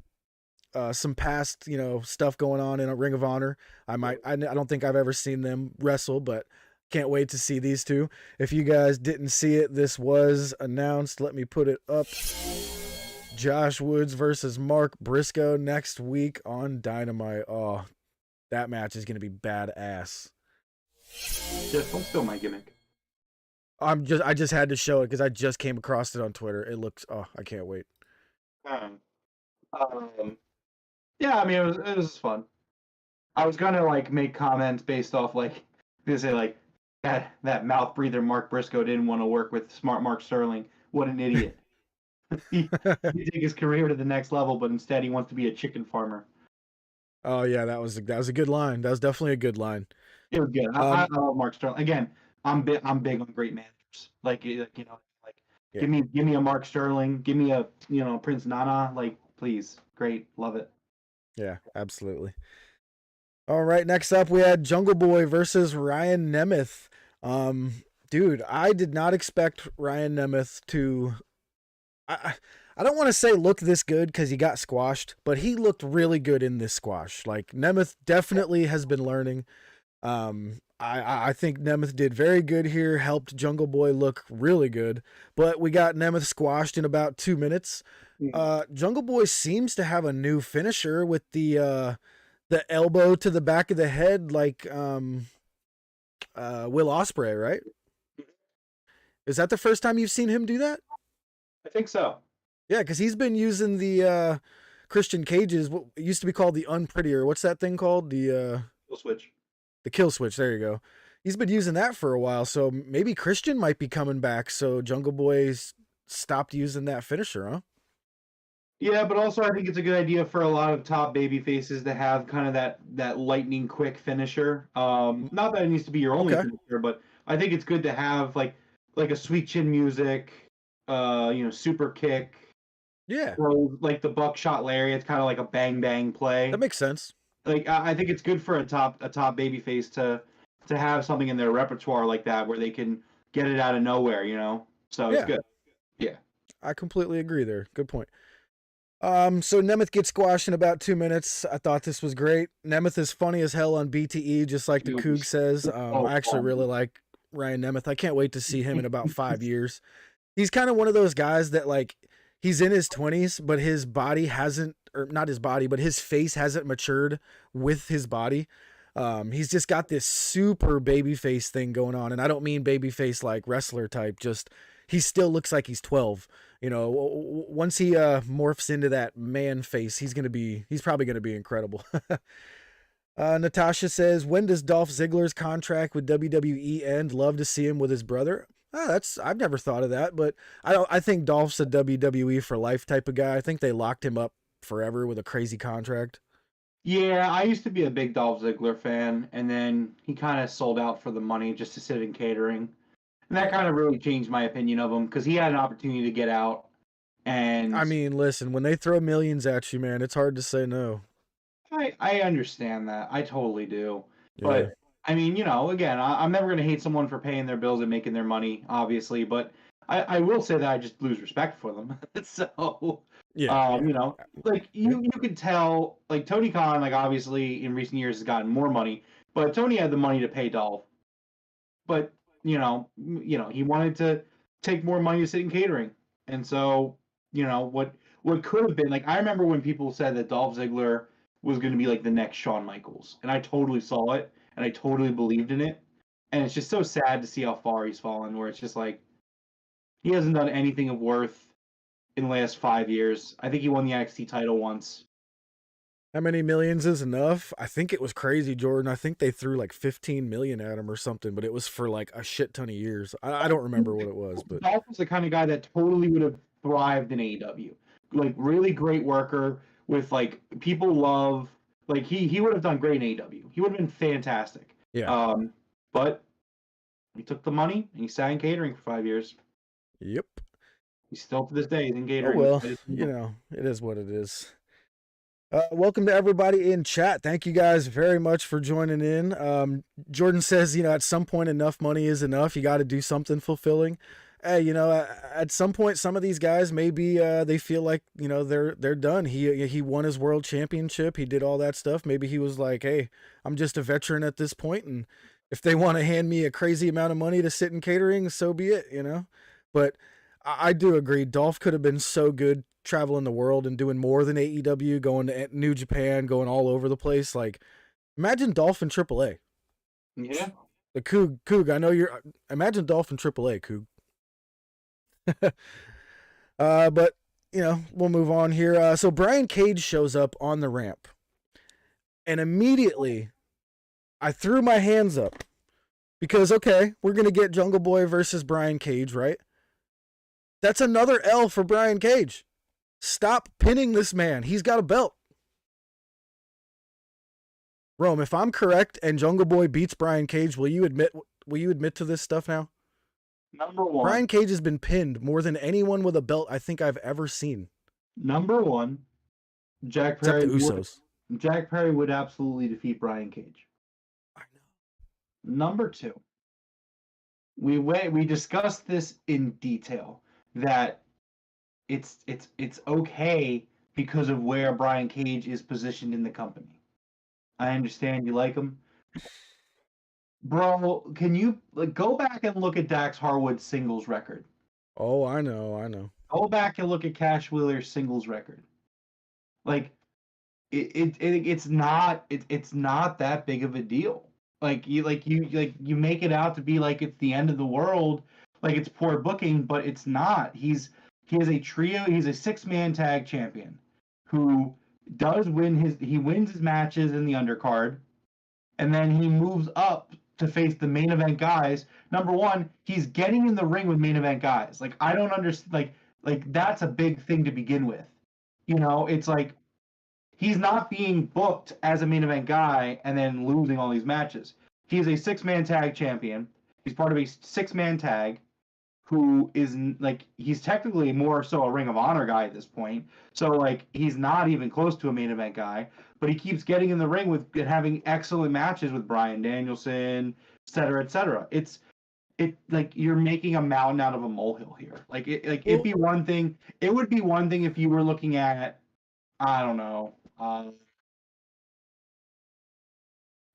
past, stuff going on in a Ring of Honor. I don't think I've ever seen them wrestle, but can't wait to see these two. If you guys didn't see it, this was announced. Let me put it up. Josh Woods versus Mark Briscoe next week on Dynamite. Oh, that match is going to be badass. Just don't steal my gimmick. I just had to show it because I just came across it on Twitter. It looks, I can't wait. Yeah, I mean, it was fun. I was gonna make comments based off say that mouth breather Mark Briscoe didn't want to work with smart Mark Sterling. What an idiot! he take his career to the next level, but instead he wants to be a chicken farmer. Oh yeah, that was a good line. That was definitely a good line. It was good. I love Mark Sterling. Again, I'm big on great managers. Give me a Mark Sterling. Give me a Prince Nana. Please, great, love it. Yeah, absolutely. All right, next up we had Jungle Boy versus Ryan Nemeth. Dude, I did not expect Ryan Nemeth to. I don't want to say look this good because he got squashed, but he looked really good in this squash. Like Nemeth definitely has been learning. I think Nemeth did very good here, helped Jungle Boy look really good, but we got Nemeth squashed in about 2 minutes. Jungle Boy seems to have a new finisher with the elbow to the back of the head, like Will Ospreay, right? Is that the first time you've seen him do that? I think so. Yeah, because he's been using the Christian Cage's, what used to be called the Unprettier. What's that thing called? The Kill Switch. The Kill Switch. There you go. He's been using that for a while, so maybe Christian might be coming back. So Jungle Boy's stopped using that finisher, huh? Yeah, but also I think it's a good idea for a lot of top baby faces to have kind of that lightning quick finisher. Not that it needs to be your only finisher, but I think it's good to have like a sweet chin music, super kick. Yeah. Or like the buckshot lariat. It's kind of like a bang bang play. That makes sense. Like I think it's good for a top baby face to have something in their repertoire like that where they can get it out of nowhere, So it's good. Yeah. I completely agree there. Good point. So Nemeth gets squashed in about 2 minutes. I thought this was great. Nemeth is funny as hell on BTE, just like the Coog says. I actually really like Ryan Nemeth. I can't wait to see him in about 5 years. He's kind of one of those guys that he's in his 20s, but his body hasn't, or not his body, but his face hasn't matured with his body. He's just got this super baby face thing going on. And I don't mean baby face like wrestler type, just he still looks like he's 12. Once he morphs into that man face, he's probably going to be incredible. Natasha says, when does Dolph Ziggler's contract with WWE end? Love to see him with his brother. I've never thought of that, but I think Dolph's a WWE for life type of guy. I think they locked him up forever with a crazy contract. Yeah, I used to be a big Dolph Ziggler fan, and then he kind of sold out for the money just to sit in catering. And that kind of really changed my opinion of him because he had an opportunity to get out. And I mean, listen, when they throw millions at you, man, it's hard to say no. I understand that. I totally do. Yeah. But I mean, again, I'm never going to hate someone for paying their bills and making their money, obviously. But I will say that I just lose respect for them. So, Yeah. like you could tell, like Tony Khan, like obviously in recent years has gotten more money, but Tony had the money to pay Dolph. But he wanted to take more money to sit in catering, and so what could have been like I remember when people said that Dolph Ziggler was going to be like the next Shawn Michaels, and I totally saw it and I totally believed in it, and it's just so sad to see how far he's fallen. Where it's just like he hasn't done anything of worth in the last 5 years. I think he won the NXT title once. How many millions is enough? I think it was crazy, Jordan. I think they threw like 15 million at him or something, but it was for like a shit ton of years. I don't remember what it was, but Dolph was the kind of guy that totally would have thrived in AEW. Like really great worker with like people love. Like he would have done great in AEW. He would have been fantastic. yeah. But he took the money and he sat in catering for 5 years. Yep. He's still to this day he's in Oh catering. well, it is what it is. Welcome to everybody in chat. Thank you guys very much for joining in. Jordan says, at some point enough money is enough. You got to do something fulfilling. Hey, at some point, some of these guys maybe they feel like they're done. He won his world championship. He did all that stuff. Maybe he was like, hey, I'm just a veteran at this point, and if they want to hand me a crazy amount of money to sit in catering, so be it. But I do agree. Dolph could have been so good traveling the world and doing more than AEW, going to New Japan, going all over the place. Like, imagine Dolph in AAA. Yeah. The Coog, I know you're. Imagine Dolph in AAA, Coog. But we'll move on here. So Brian Cage shows up on the ramp, and immediately I threw my hands up because okay, we're gonna get Jungle Boy versus Brian Cage, right? That's another L for Brian Cage. Stop pinning this man. He's got a belt. Rome, if I'm correct and Jungle Boy beats Brian Cage, will you admit to this stuff now? Number one. Brian Cage has been pinned more than anyone with a belt I think I've ever seen. Number one, Jack Perry. Except the Usos. Jack Perry would absolutely defeat Brian Cage. I know. Number two, we discussed this in detail that it's okay because of where Brian Cage is positioned in the company. I understand you like him. Bro, can you go back and look at Dax Harwood's singles record? Oh, I know. Go back and look at Cash Wheeler's singles record. Like it's not that big of a deal. You make it out to be like it's the end of the world, like it's poor booking, but it's not. He has a trio. He's a 6-man tag champion who wins his matches in the undercard, and then he moves up to face the main event guys. Number one, he's getting in the ring with main event guys. Like I don't understand. Like that's a big thing to begin with. It's like he's not being booked as a main event guy and then losing all these matches. He's a 6-man tag champion. He's part of a 6-man tag who is he's technically more so a Ring of Honor guy at this point. So he's not even close to a main event guy, but he keeps getting in the ring with having excellent matches with Bryan Danielson, et cetera, et cetera. It's you're making a mountain out of a molehill here. It'd be one thing. It would be one thing if you were looking at, I don't know,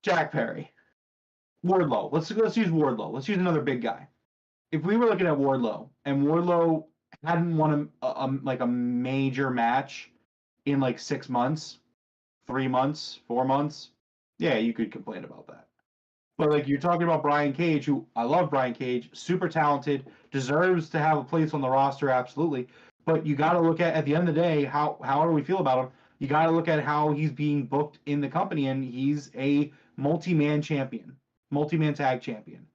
Jack Perry, Wardlow. Let's use Wardlow. Let's use another big guy. If we were looking at Wardlow and Wardlow hadn't won a major match in 6 months, 3 months, 4 months, yeah, you could complain about that. But you're talking about Brian Cage, who I love Brian Cage, super talented, deserves to have a place on the roster, absolutely. But you got to look at the end of the day, however we feel about him, you got to look at how he's being booked in the company, and he's a multi-man champion, multi-man tag champion.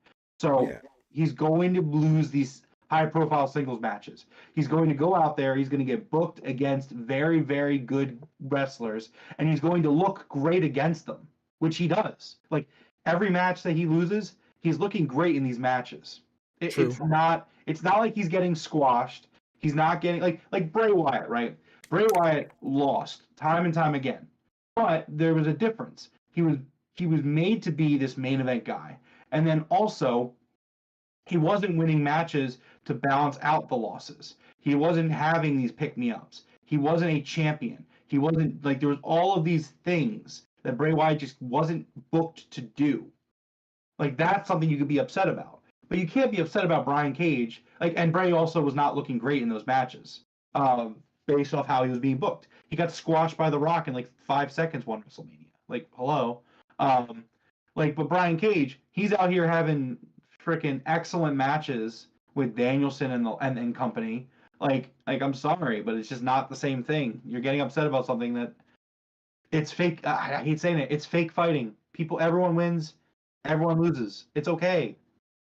So he's going to lose these high-profile singles matches. He's going to go out there, he's going to get booked against very, very good wrestlers, and he's going to look great against them, which he does. Every match that he loses, he's looking great in these matches. It's not like he's getting squashed. He's not getting like Bray Wyatt, right? Bray Wyatt lost time and time again. But there was a difference. He was made to be this main event guy, and then also he wasn't winning matches to balance out the losses. He wasn't having these pick me ups. He wasn't a champion. He wasn't like there was all of these things that Bray Wyatt just wasn't booked to do. Like that's something you could be upset about. But you can't be upset about Brian Cage. Like, and Bray also was not looking great in those matches, based off how he was being booked. He got squashed by The Rock in like 5 seconds one WrestleMania. Like, hello. But Brian Cage, he's out here having freaking excellent matches with Danielson and company. Like I'm sorry, but it's just not the same thing. You're getting upset about something that it's fake. I hate saying it. It's fake fighting. Everyone wins, everyone loses. It's okay.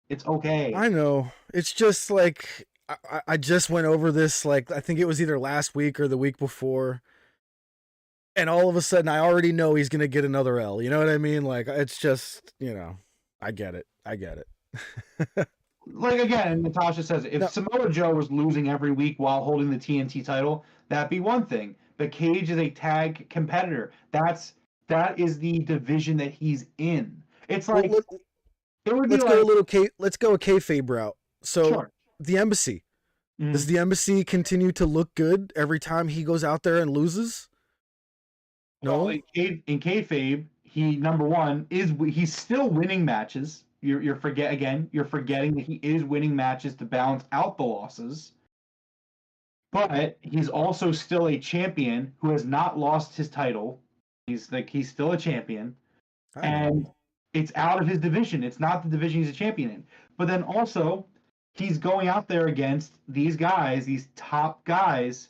It's okay. I know. It's just like I just went over this, like I think it was either last week or the week before. And all of a sudden I already know he's gonna get another L. You know what I mean? Like it's just, I get it. Like again, Natasha says, if Samoa Joe was losing every week while holding the TNT title, that'd be one thing. But Cage is a tag competitor. That is the division that he's in. It's like let's go a kayfabe route. So sure. The Embassy. Does the Embassy continue to look good every time he goes out there and loses? No. Well, in kayfabe, he number one he's still winning matches. You're forgetting that he is winning matches to balance out the losses. But he's also still a champion who has not lost his title. He's still a champion. And it's out of his division. It's not the division he's a champion in. But then also, he's going out there against these guys, these top guys,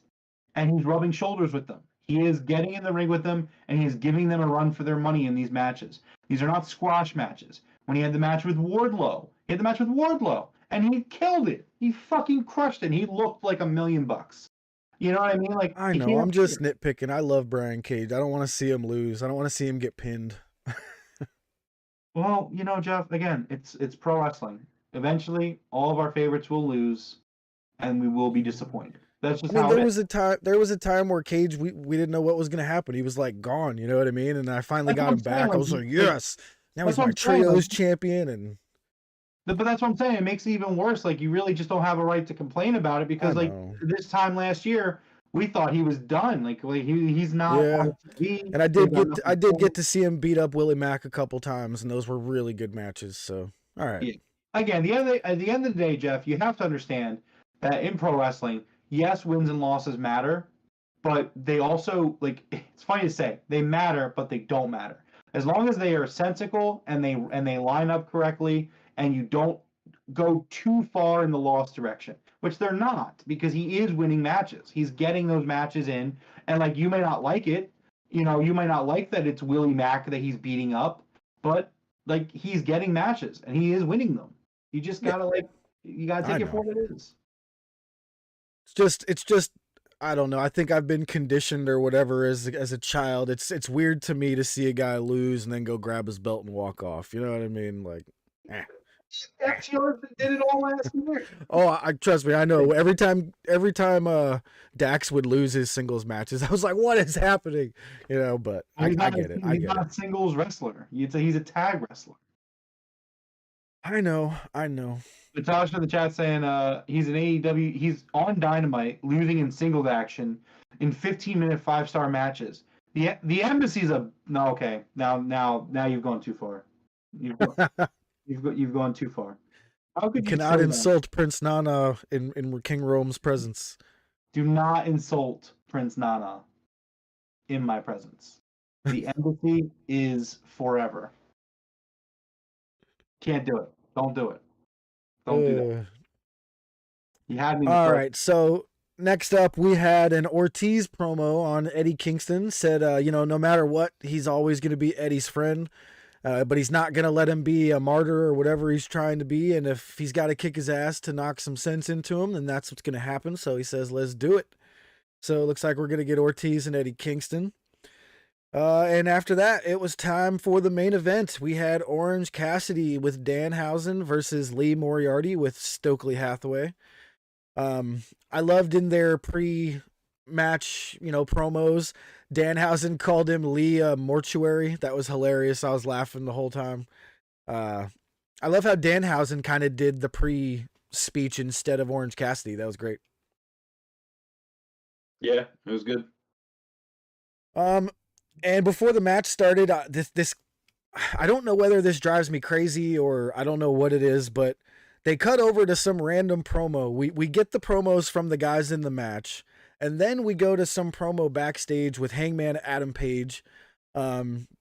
and he's rubbing shoulders with them. He is getting in the ring with them, and he's giving them a run for their money in these matches. These are not squash matches. When he had the match with Wardlow, and he killed it. He fucking crushed it. He looked like $1 million. You know what I mean? Like I know. I'm just nitpicking. I love Brian Cage. I don't want to see him lose. I don't want to see him get pinned. Well, Jeff. Again, it's pro wrestling. Eventually, all of our favorites will lose, and we will be disappointed. That's just how there was a time where Cage, we didn't know what was going to happen. He was like gone. You know what I mean? And I finally got him back. I was like, yes. Now he's my trios champion, but that's what I'm saying. It makes it even worse. Like you really just don't have a right to complain about it because this time last year we thought he was done. Like he's not. Yeah. And I did get to see him beat up Willie Mack a couple times, and those were really good matches. So all right. Yeah. Again, at the end of the day, Jeff, you have to understand that in pro wrestling, yes, wins and losses matter, but they also it's funny to say they matter, but they don't matter. As long as they are sensical and they line up correctly and you don't go too far in the loss direction, which they're not because he is winning matches. He's getting those matches in, and you may not like it. You might not like that it's Willie Mack that he's beating up, but he's getting matches and he is winning them. You just gotta take it for what it is. It's just I don't know. I think I've been conditioned or whatever as a child. It's weird to me to see a guy lose and then go grab his belt and walk off. You know what I mean? Actually, did it all last year. Oh, trust me, I know. Every time Dax would lose his singles matches, I was like, "What is happening?" But I get it. He's not a singles wrestler. He's a tag wrestler. I know. Natasha in the chat saying he's an AEW. He's on Dynamite, losing in singles action in 15-minute 5-star matches. The Embassy's no. Okay, now you've gone too far. You've gone too far. How could you cannot insult Prince Nana in King Rome's presence? Do not insult Prince Nana in my presence. The Embassy is forever. Can't do it. Don't do it. Don't do that. You had me. All right. So next up, we had an Ortiz promo on Eddie Kingston. Said, no matter what, he's always going to be Eddie's friend. But he's not going to let him be a martyr or whatever he's trying to be. And if he's got to kick his ass to knock some sense into him, then that's what's going to happen. So he says, let's do it. So it looks like we're going to get Ortiz and Eddie Kingston. And after that, it was time for the main event. We had Orange Cassidy with Danhausen versus Lee Moriarty with Stokely Hathaway. I loved in their match, promos. Danhausen called him Lee Mortuary. That was hilarious. I was laughing the whole time. I love how Danhausen kind of did the pre-speech instead of Orange Cassidy. That was great. Yeah, it was good. And before the match started, this I don't know whether this drives me crazy or I don't know what it is, but they cut over to some random promo. We get the promos from the guys in the match, and then we go to some promo backstage with Hangman Adam Page,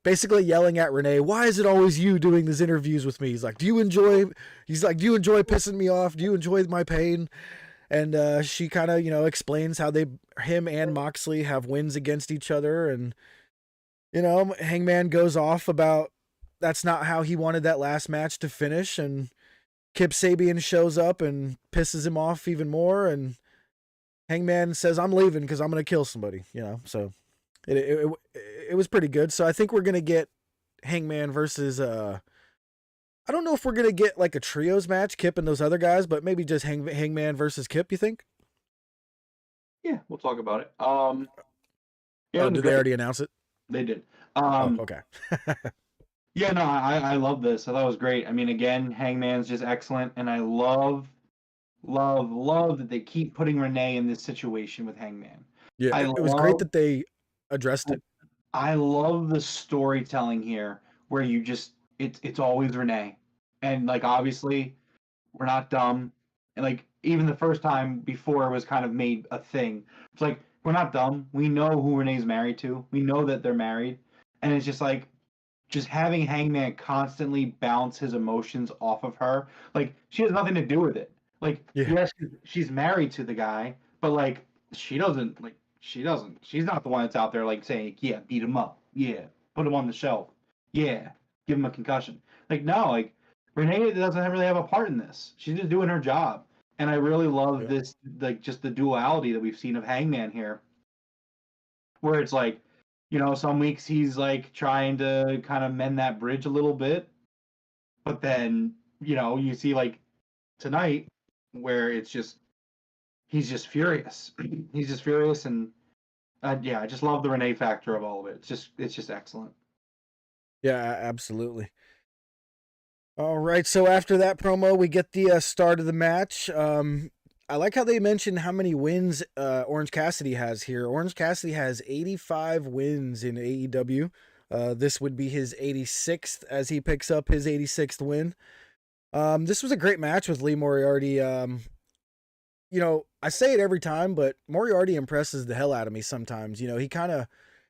basically yelling at Renee, "Why is it always you doing these interviews with me?" He's like, "Do you enjoy pissing me off? Do you enjoy my pain?" And she kind of, explains how him and Moxley have wins against each other, and Hangman goes off about that's not how he wanted that last match to finish, and Kip Sabian shows up and pisses him off even more, and Hangman says, "I'm leaving because I'm going to kill somebody," so it was pretty good. So I think we're going to get Hangman versus, I don't know if we're going to get like a trios match, Kip and those other guys, but maybe just Hangman versus Kip, you think? Yeah, we'll talk about it. Yeah, did they already announce it? They did. Okay. Yeah, no, I love this. I thought it was great. I mean, again, Hangman's just excellent, and I love that they keep putting Renee in this situation with Hangman. Yeah, it was great that they addressed it. I love the storytelling here, where it's always Renee, and like obviously we're not dumb, and like even the first time before it was kind of made a thing. It's like we're not dumb. We know who Renee's married to. We know that they're married, and it's just like just having Hangman constantly bounce his emotions off of her. Like she has nothing to do with it. Like yes, she's married to the guy, but like she doesn't. She's not the one that's out there like saying, "Yeah, beat him up. Yeah, put him on the shelf. Yeah, give him a concussion." Like no, like Renee doesn't really have a part in this. She's just doing her job. And I really love this, like just the duality that we've seen of Hangman here, where it's like, some weeks he's like trying to kind of mend that bridge a little bit, but then, you see like tonight where he's just furious. He's just furious, and yeah, I just love the Renee factor of all of it. It's just excellent. Yeah, absolutely. All right, so after that promo, we get the start of the match. I like how they mentioned how many wins Orange Cassidy has here. Orange Cassidy has 85 wins in AEW. This would be his 86th as he picks up his 86th win. This was a great match with Lee Moriarty. I say it every time, but Moriarty impresses the hell out of me sometimes.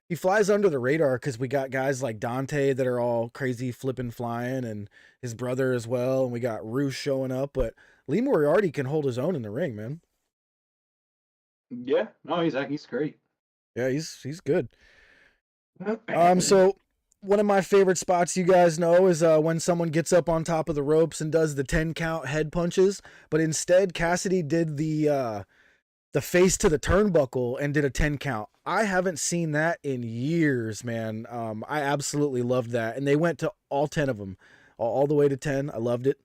He flies under the radar because we got guys like Dante that are all crazy flipping flying, and his brother as well, and we got Roosh showing up, but Lee Moriarty can hold his own in the ring, man. Yeah, no, he's great. Yeah, he's good. So one of my favorite spots, you guys know, is when someone gets up on top of the ropes and does the 10 count head punches, but instead Cassidy did the face to the turnbuckle and did a 10 count. I haven't seen that in years, man. I absolutely loved that. And they went to all 10 of them, all the way to 10. I loved it.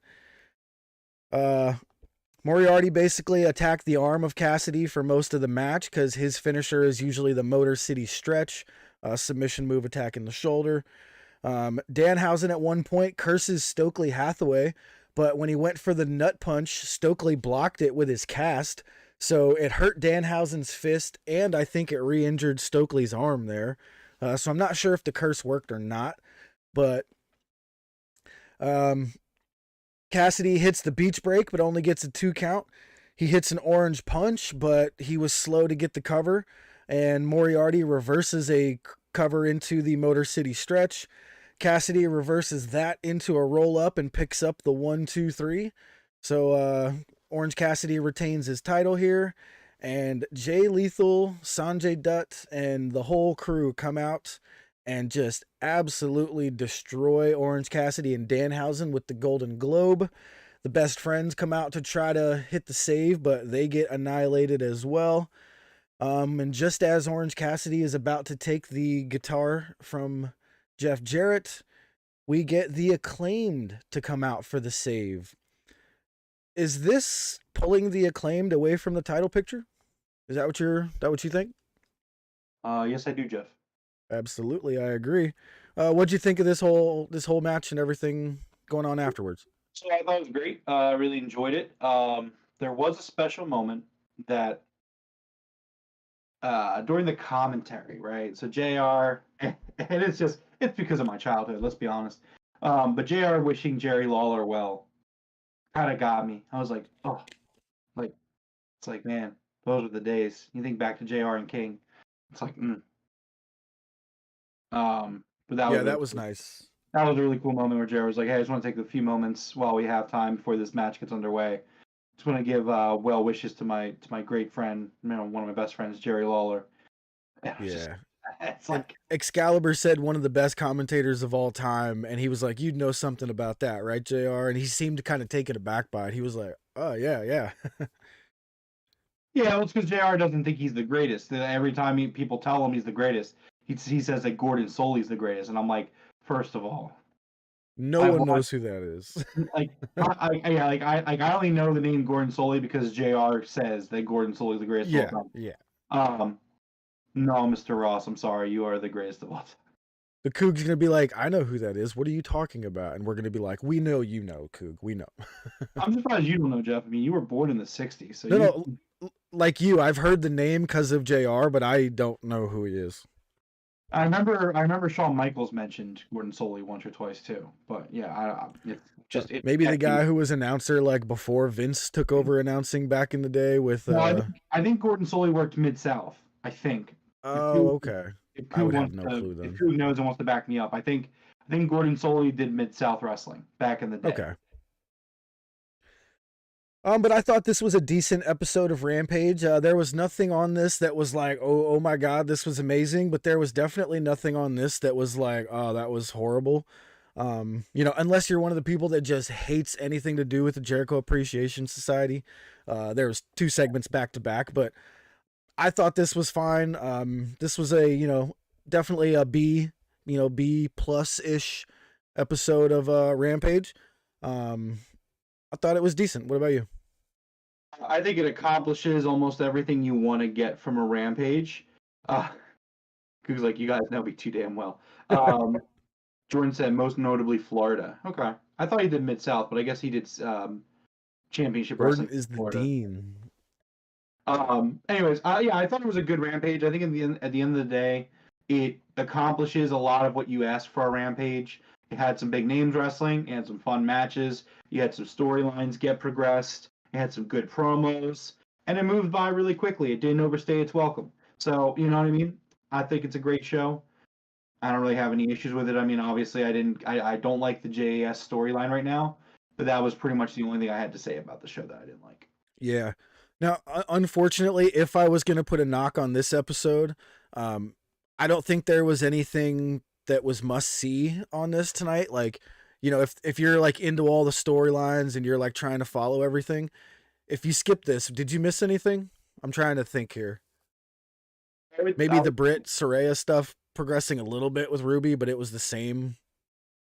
Moriarty basically attacked the arm of Cassidy for most of the match because his finisher is usually the Motor City Stretch, submission move attack in the shoulder. Danhausen at one point curses Stokely Hathaway, but when he went for the nut punch, Stokely blocked it with his cast. So it hurt Danhausen's fist, and I think it re-injured Stokely's arm there. So I'm not sure if the curse worked or not, but Cassidy hits the beach break, but only gets a 2 count. He hits an orange punch, but he was slow to get the cover, and Moriarty reverses a cover into the Motor City Stretch. Cassidy reverses that into a roll-up and picks up the 1, 2, 3. So, Orange Cassidy retains his title here, and Jay Lethal, Sanjay Dutt, and the whole crew come out and just absolutely destroy Orange Cassidy and Danhausen with the Golden Globe. The Best Friends come out to try to hit the save, but they get annihilated as well. And just as Orange Cassidy is about to take the guitar from Jeff Jarrett, we get the Acclaimed to come out for the save. Is this pulling the Acclaimed away from the title picture? Is that what you think? Yes, I do, Jeff. Absolutely, I agree. What'd you think of this whole match and everything going on afterwards? So I thought it was great. I really enjoyed it. There was a special moment that during the commentary, right? So JR, and it's because of my childhood, let's be honest. But JR wishing Jerry Lawler well kind of got me. I was like, oh, like it's like, man, those are the days. You think back to JR and King. It's like, but that was Yeah, really that was cool. nice. That was a really cool moment where JR was like, hey, I just want to take a few moments while we have time before this match gets underway. Just want to give well wishes to my great friend, one of my best friends, Jerry Lawler. And it was just, Yeah. it's And like, Excalibur said one of the best commentators of all time, and he was like, "You'd know something about that, right, JR?" And he seemed to kind of taken aback by it. He was like, "Oh yeah, yeah." yeah, well, it's because JR doesn't think he's the greatest. Every time people tell him he's the greatest, he says that Gordon Soley's the greatest, and I'm like, first of all, No I've one watched knows who that is. like I only know the name Gordon Soley because JR says that Gordon Soley's the greatest of Yeah, all time. yeah. No, Mr. Ross, I'm sorry, you are the greatest of all time. The Coog's gonna be like, "I know who that is. What are you talking about?" And we're gonna be like, "We know you know, Coog. We know." I'm surprised you don't know, Jeff. I mean, you were born in the '60s, so No, you. no. Like you, I've heard the name because of JR, but I don't know who he is. I remember Shawn Michaels mentioned Gordon Soley once or twice too, but yeah, it's Maybe the catchy. guy who was announcer like before Vince took over announcing back in the day with No, I think Gordon Soley worked Mid South. I think if Oh, Coog, okay. if I Coog would have wants no to clue if then. Coog knows and wants to back me up, I think Gordon Soley did Mid South wrestling back in the day. Okay. But I thought this was a decent episode of Rampage. There was nothing on this that was like, oh my God, this was amazing. But there was definitely nothing on this that was like, oh, that was horrible. Unless you're one of the people that just hates anything to do with the Jericho Appreciation Society. There was 2 segments back to back, but I thought this was fine. This was definitely a B plus ish episode of Rampage. Um, I thought it was decent. What about you? I think it accomplishes almost everything you want to get from a Rampage. Coog's like, you guys know me too damn well. Jordan said most notably Florida. Okay, I thought he did Mid South, but I guess he did championship Jordan wrestling is in the Florida. dean. Anyways, yeah, I thought it was a good Rampage. I think at the end of the day, it accomplishes a lot of what you asked for a Rampage. It had some big names wrestling, it had some fun matches, you had some storylines get progressed, it had some good promos, and it moved by really quickly. It didn't overstay its welcome. So, you know what I mean? I think it's a great show. I don't really have any issues with it. I mean, obviously, I don't like the JAS storyline right now, but that was pretty much the only thing I had to say about the show that I didn't like. Yeah. Now, unfortunately, if I was going to put a knock on this episode, um, I don't think there was anything that was must see on this tonight. Like, if you're like into all the storylines and you're like trying to follow everything, if you skip this, did you miss anything? I'm trying to think here. I would, Maybe I the would, Britt Soraya stuff progressing a little bit with Ruby, but it was the same.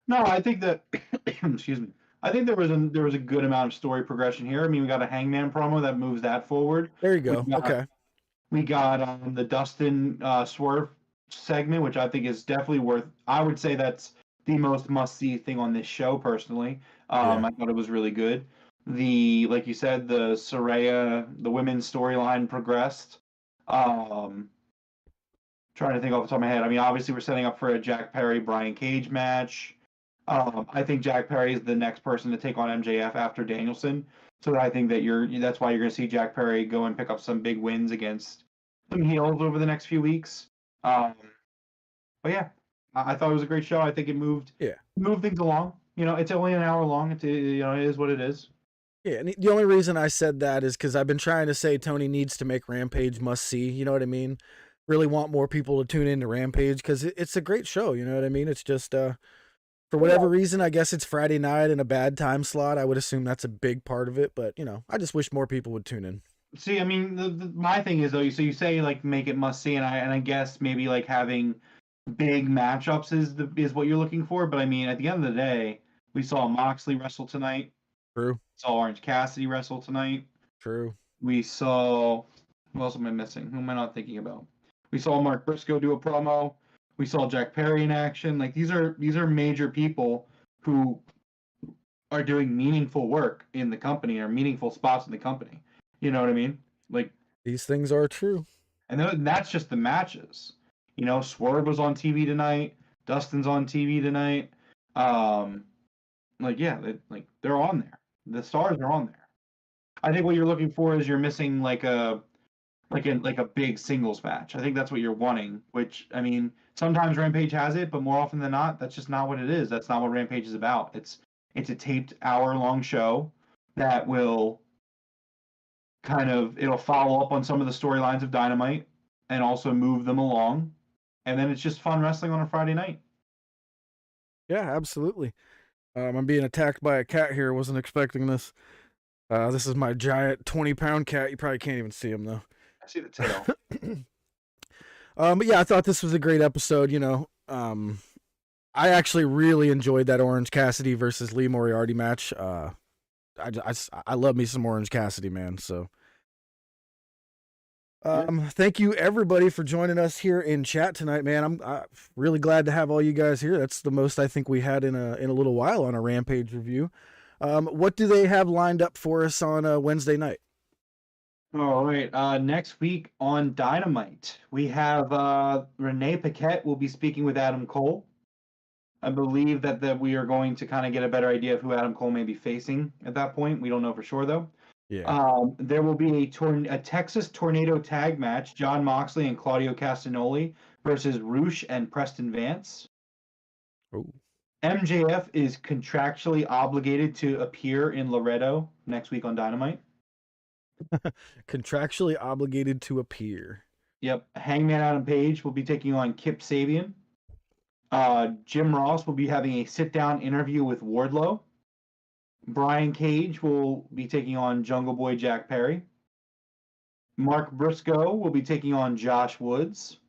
no, I think that excuse me. I think there was a good amount of story progression here. I mean, we got a Hangman promo that moves that forward. There you We go. got Okay. we got the Dustin Swerve segment, which I think is definitely worth. I would say that's the most must see thing on this show. Personally, Yeah. I thought it was really good. The like you said, the Soraya, the women's storyline progressed. Um, Trying to think off the top of my head. I mean, obviously, we're setting up for a Jack Perry Brian Cage match. I think Jack Perry is the next person to take on MJF after Danielson. So I think that that's why you're going to see Jack Perry go and pick up some big wins against some heels over the next few weeks. Um, but yeah, I thought it was a great show. I think it Yeah. moved things along. It's only an hour long. It is what it is. Yeah, and the only reason I said that is because I've been trying to say Tony needs to make Rampage must see. You know what I mean? Really want more people to tune into Rampage because it's a great show. You know what I mean? It's just for whatever reason, I guess it's Friday night in a bad time slot. I would assume that's a big part of it, but I just wish more people would tune in. See, I mean, my thing is though. So you say like make it must see, and I guess maybe like having big matchups is what you're looking for. But I mean, at the end of the day, we saw Moxley wrestle tonight. True, Saw Orange Cassidy wrestle tonight. true. We saw Who else am I missing? Who am I not thinking about? We saw Mark Briscoe do a promo. We saw Jack Perry in action. Like these are major people who are doing meaningful work in the company or meaningful spots in the company. You know what I mean? Like These things are true. and that's just the matches. You know, Swerve was on TV tonight. Dustin's on TV tonight. Like yeah, they're on there. The stars are on there. I think what you're looking for is you're missing like a big singles match. I think that's what you're wanting. Which I mean, sometimes Rampage has it, but more often than not, that's just not what it is. That's not what Rampage is about. It's a taped hour-long show that will it'll follow up on some of the storylines of Dynamite and also move them along. And then it's just fun wrestling on a Friday night. Yeah, absolutely. I'm being attacked by a cat here. Wasn't expecting this. This is my giant 20-pound cat. You probably can't even see him though. I see the tail. But yeah, I thought this was a great episode. You know, I actually really enjoyed that Orange Cassidy versus Lee Moriarty match. I love me some Orange Cassidy, man. So, thank you everybody for joining us here in chat tonight, man. I'm really glad to have all you guys here. That's the most I think we had in a little while on a Rampage review. What do they have lined up for us on Wednesday night? All right. Next week on Dynamite, we have Renee Paquette will be speaking with Adam Cole. I believe that we are going to kind of get a better idea of who Adam Cole may be facing at that point. We don't know for sure though. Yeah. There will be a Texas Tornado tag match: John Moxley and Claudio Castagnoli versus Roosh and Preston Vance. Oh. MJF is contractually obligated to appear in Laredo next week on Dynamite. Contractually obligated to appear. Yep. Hangman Adam Page will be taking on Kip Sabian. Jim Ross will be having a sit-down interview with Wardlow. Brian Cage will be taking on Jungle Boy Jack Perry. Mark Briscoe will be taking on Josh Woods.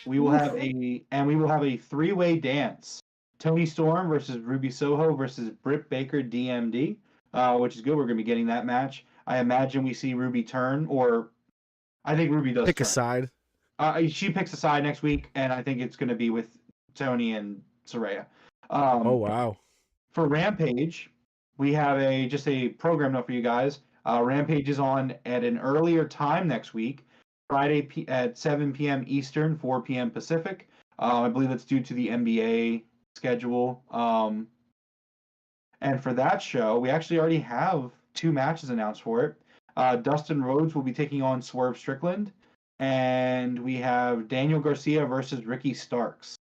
We will have a three-way dance. Tony Storm versus Ruby Soho versus Britt Baker DMD, which is good. We're going to be getting that match. I imagine we see Ruby turn, or I think Ruby does pick turn. a side. She picks a side next week, and I think it's going to be with Tony and Saraya. Oh wow! For Rampage, we have just a program note for you guys. Rampage is on at an earlier time next week, Friday at 7 p.m. Eastern, 4 p.m. Pacific. I believe that's due to the NBA schedule. And for that show, we actually already have 2 matches announced for it. Dustin Rhodes will be taking on Swerve Strickland, and we have Daniel Garcia versus Ricky Starks.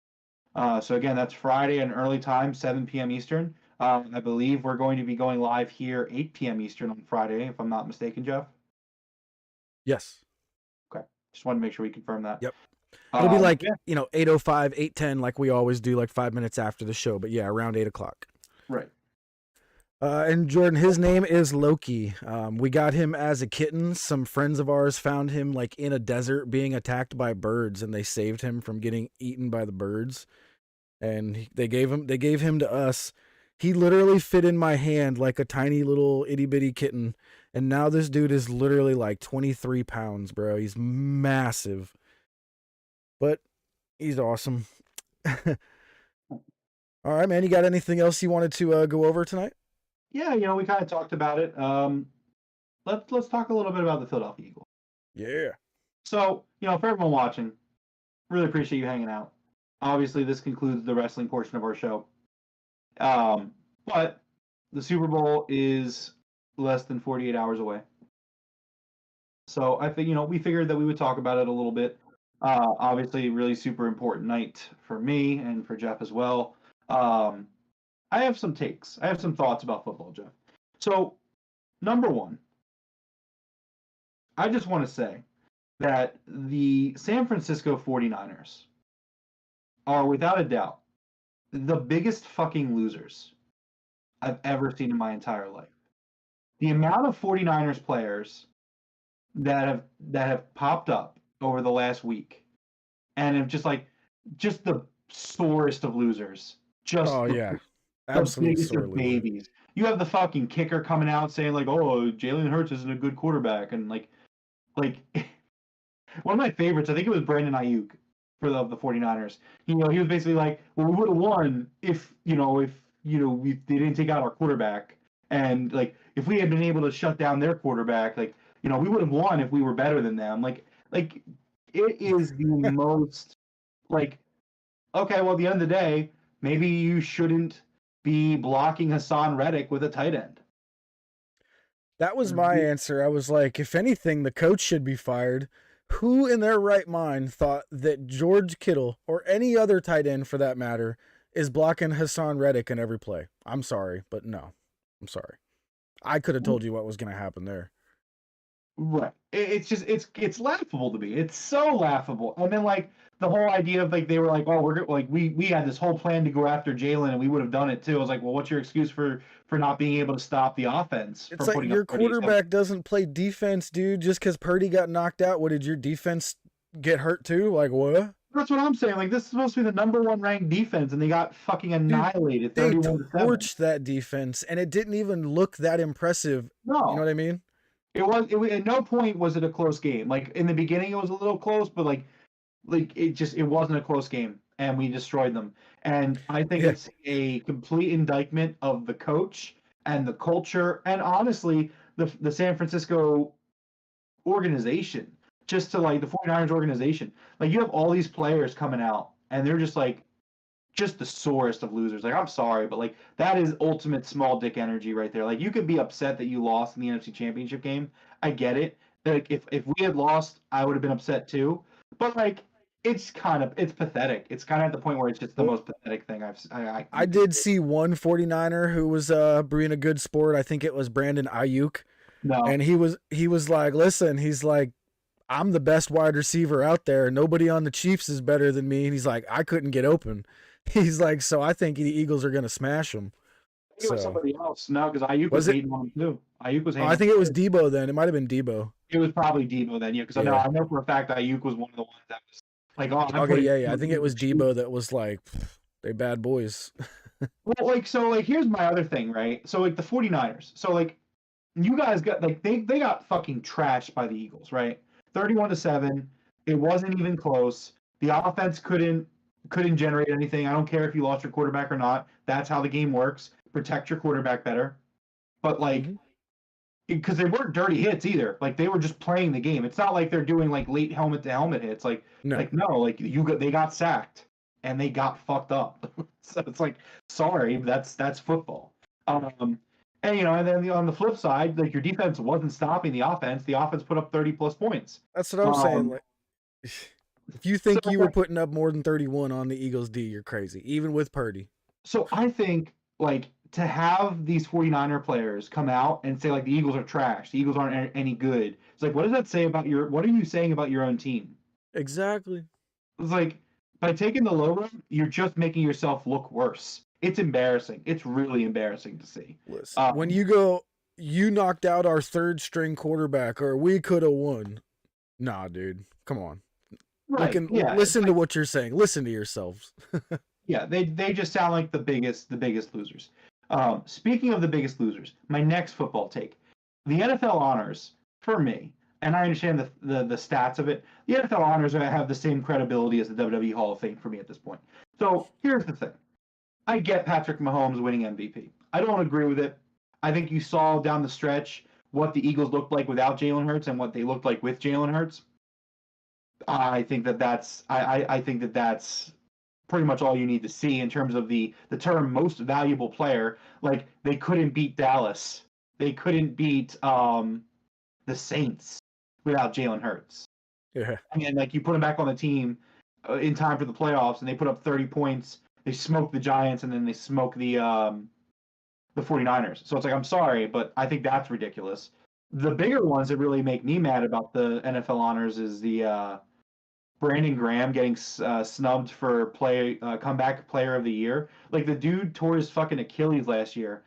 So again, that's Friday at an early time, 7 p.m. Eastern. I believe we're going to be going live here 8 p.m. Eastern on Friday, if I'm not mistaken, Jeff. Yes. Okay. Just wanted to make sure we confirm that. Yep. It'll be like, 8:05, 8:10, like we always do, like 5 minutes after the show. But yeah, around 8 o'clock. Right. And Jordan, his name is Loki. We got him as a kitten. Some friends of ours found him like in a desert being attacked by birds, and they saved him from getting eaten by the birds. And they gave him to us. He literally fit in my hand like a tiny little itty bitty kitten. And now this dude is literally like 23 pounds, bro. He's massive. But he's awesome. All right, man. You got anything else you wanted to go over tonight? Yeah, we kind of talked about it. Let's talk a little bit about the Philadelphia Eagles. Yeah. So, for everyone watching, really appreciate you hanging out. Obviously, this concludes the wrestling portion of our show. But the Super Bowl is less than 48 hours away. So I think, we figured that we would talk about it a little bit. Obviously, really super important night for me and for Jeff as well. I have some takes. I have some thoughts about football, Jeff. So, number one, I just want to say that the San Francisco 49ers are, without a doubt, the biggest fucking losers I've ever seen in my entire life. The amount of 49ers players that have popped up over the last week and have just the sorest of losers. Absolutely the babies. You have the fucking kicker coming out saying like, "Oh, Jalen Hurts isn't a good quarterback," and like One of my favorites, I think it was Brandon Ayuk for the 49ers. He was basically like, well, we would have won if they didn't take out our quarterback, and like if we had been able to shut down their quarterback, like we would have won if we were better than them. Like it is the most like, okay, well, at the end of the day, maybe you shouldn't be blocking Hassan Reddick with a tight end. That was my answer. I was like, if anything, the coach should be fired. Who in their right mind thought that George Kittle, or any other tight end for that matter, is blocking Hassan Reddick in every play? I'm sorry, but no. I'm sorry. I could have told you what was going to happen there. Right. It's just it's laughable to me. It's so laughable. And then like the whole idea of like they were like, oh, we're like we had this whole plan to go after Jalen and we would have done it too. I was like, well, what's your excuse for not being able to stop the offense? It's like your quarterback doesn't play defense, dude. Just because Purdy got knocked out, what did your defense get hurt too? Like what? That's what I'm saying. Like this is supposed to be the number 1 ranked defense, and they got fucking annihilated. They 31-7. torched that defense, and it didn't even look that impressive. No, you know what I mean? It was at no point was it a close game. Like in the beginning, it was a little close, but like it wasn't a close game, and we destroyed them. And I think it's a complete indictment of the coach and the culture, and honestly, the San Francisco organization, just to like the 49ers organization. Like you have all these players coming out, and they're just like just the sorest of losers. Like I'm sorry, but like that is ultimate small dick energy right there. Like you could be upset that you lost in the NFC Championship game. I get it. Like if we had lost, I would have been upset too. But like it's pathetic. It's kind of at the point where it's just the most pathetic thing I did see one 49er who was being a good sport. I think it was Brandon Ayuk. No. And he was like, listen, he's like, I'm the best wide receiver out there. Nobody on the Chiefs is better than me. And he's like, I couldn't get open. He's like, so I think the Eagles are going to smash him. I think it was somebody else. No, because Ayuk was hating on him too. Ayuk was hating. I think it was Debo then. It might have been Debo. It was probably Debo then, yeah. Because I know for a fact Ayuk was one of the ones that was like, oh, okay, yeah. I think it was Debo that was like, they bad boys. Well, like, so, like, here's my other thing, right? So, like, the 49ers. So, like, you guys got, like, they got fucking trashed by the Eagles, right? 31-7. It wasn't even close. The offense couldn't generate anything. I don't care if you lost your quarterback or not. That's how the game works. Protect your quarterback better. But, like, because they weren't dirty hits either. Like, they were just playing the game. It's not like they're doing, like, late helmet-to-helmet hits. Like, they got sacked. And they got fucked up. So it's like, sorry, that's football. And then on the flip side, like your defense wasn't stopping the offense. The offense put up 30+ points. That's what I'm saying. Like, if you think you were putting up more than 31 on the Eagles D, you're crazy, even with Purdy. So I think like to have these 49er players come out and say like the Eagles are trash, the Eagles aren't any good. It's like, what does that say about what are you saying about your own team? Exactly. It's like, by taking the low road, you're just making yourself look worse. It's embarrassing. It's really embarrassing to see. Listen, when you go, you knocked out our third string quarterback, or we could have won. Nah, dude, come on. Right. Listen to what you're saying. Listen to yourselves. Yeah, they just sound like the biggest losers. Speaking of the biggest losers, my next football take, the NFL honors for me. And I understand the stats of it. The NFL honors have the same credibility as the WWE Hall of Fame for me at this point. So here's the thing. I get Patrick Mahomes winning MVP. I don't agree with it. I think you saw down the stretch what the Eagles looked like without Jalen Hurts and what they looked like with Jalen Hurts. I think that's pretty much all you need to see in terms of the term most valuable player. Like they couldn't beat Dallas. They couldn't beat the Saints without Jalen Hurts. Yeah. And like you put him back on the team in time for the playoffs, and they put up 30 points. They smoked the Giants, and then they smoked the 49ers. So it's like, I'm sorry, but I think that's ridiculous. The bigger ones that really make me mad about the NFL honors is the Brandon Graham getting snubbed for comeback player of the year. Like the dude tore his fucking Achilles last year.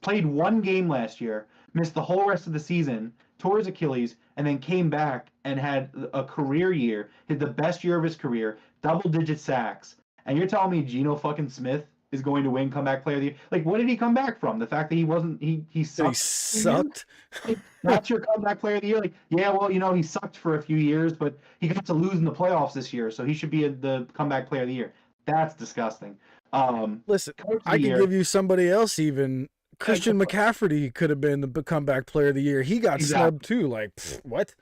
Played one game last year, missed the whole rest of the season, tore his Achilles, and then came back and had a career year, had the best year of his career, double-digit sacks. And you're telling me Geno fucking Smith is going to win comeback player of the year. Like, what did he come back from? The fact that he wasn't he He sucked. sucked. Like, that's your comeback player of the year. Like, yeah, well, he sucked for a few years, but he got to lose in the playoffs this year, so he should be the comeback player of the year. That's disgusting. Listen, Coach of I the could year. give you somebody else even. Christian go McCaffrey could have been the comeback player of the year. He got Exactly. snubbed too. Like, what?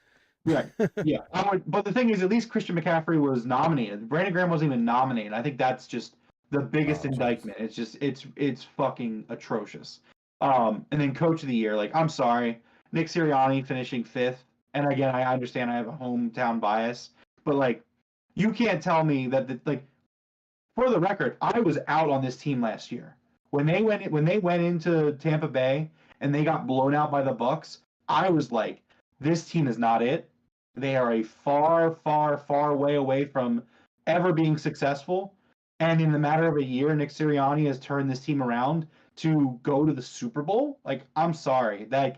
Right. Yeah. But the thing is, at least Christian McCaffrey was nominated. Brandon Graham wasn't even nominated. I think that's just the biggest indictment. It's just it's fucking atrocious. And then coach of the year, like, I'm sorry, Nick Sirianni finishing 5th. And again, I understand I have a hometown bias, but like, you can't tell me that like, for the record, I was out on this team last year. When they went into Tampa Bay and they got blown out by the Bucks, I was like, this team is not it. They are a far, far, far way away from ever being successful. And in the matter of a year, Nick Sirianni has turned this team around to go to the Super Bowl. Like, I'm sorry. Like,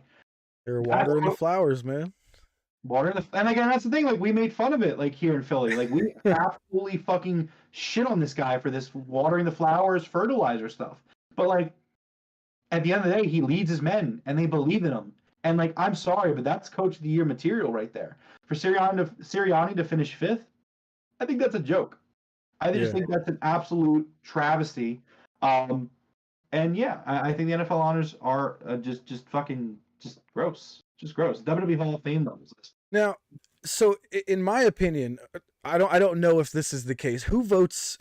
They're watering the flowers, man. and again, that's the thing. Like, we made fun of it, like, here in Philly. Like, we absolutely fucking shit on this guy for this watering the flowers, fertilizer stuff. But like, at the end of the day, he leads his men, and they believe in him. And like, I'm sorry, but that's coach of the year material right there. For Sirianni to finish 5th, I think that's a joke. I just think that's an absolute travesty. And yeah, I think the NFL honors are just fucking just gross, just gross. WWE Hall of Fame levels. Now, so in my opinion, I don't know if this is the case. Who votes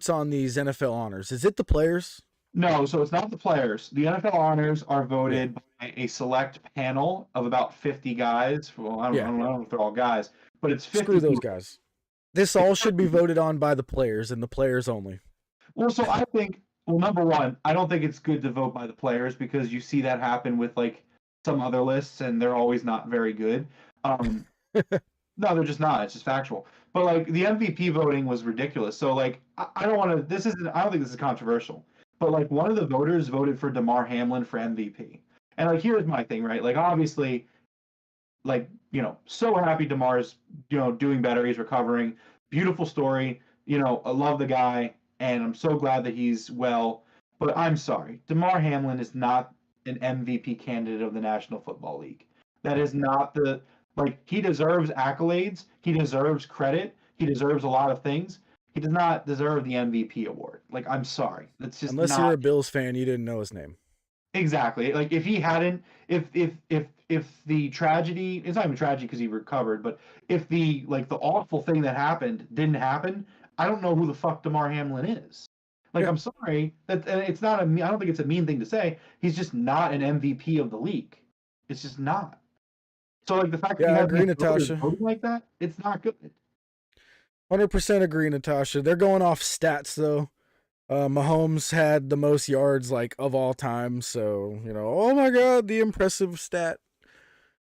on these NFL honors? Is it the players? No, so it's not the players. The NFL honors are voted by a select panel of about 50 guys. Well, I don't know if they're all guys, but it's 50. Screw those guys. This all should be voted on by the players and the players only. Well, so I think, well, number one, I don't think it's good to vote by the players because you see that happen with like some other lists and they're always not very good. No, they're just not. It's just factual. But like the MVP voting was ridiculous. So like I don't want to. I don't think this is controversial. But like one of the voters voted for Damar Hamlin for MVP. And like here's my thing, right? Like obviously, like so happy Damar's doing better. He's recovering. Beautiful story. I love the guy, and I'm so glad that he's well. But I'm sorry, Damar Hamlin is not an MVP candidate of the National Football League. That is not the. Like, he deserves accolades. He deserves credit. He deserves a lot of things. He does not deserve the MVP award. Like, I'm sorry. That's just unless you're a Bills fan, you didn't know his name. Exactly. Like, if he hadn't, if the tragedy, it's not even tragedy because he recovered, but if the awful thing that happened didn't happen, I don't know who the fuck Damar Hamlin is. Like, I'm sorry. It's not I don't think it's a mean thing to say. He's just not an MVP of the league. It's just not. So like the fact that I agree, Natasha. Voting like that, it's not good. 100% agree, Natasha. They're going off stats though. Mahomes had the most yards like of all time, so oh my god, the impressive stat.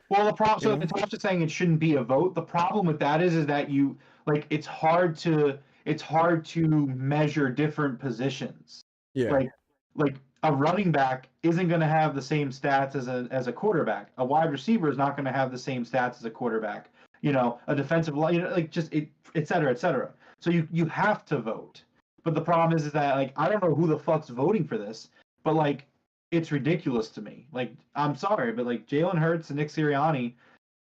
Well, the problem. So Natasha's saying it shouldn't be a vote. The problem with that is that you like it's hard to measure different positions. Yeah. Like a running back isn't going to have the same stats as a quarterback. A wide receiver is not going to have the same stats as a quarterback. A defensive line, et cetera, et cetera. So you have to vote. But the problem is that like I don't know who the fuck's voting for this, but like it's ridiculous to me. Like I'm sorry, but like Jalen Hurts and Nick Sirianni,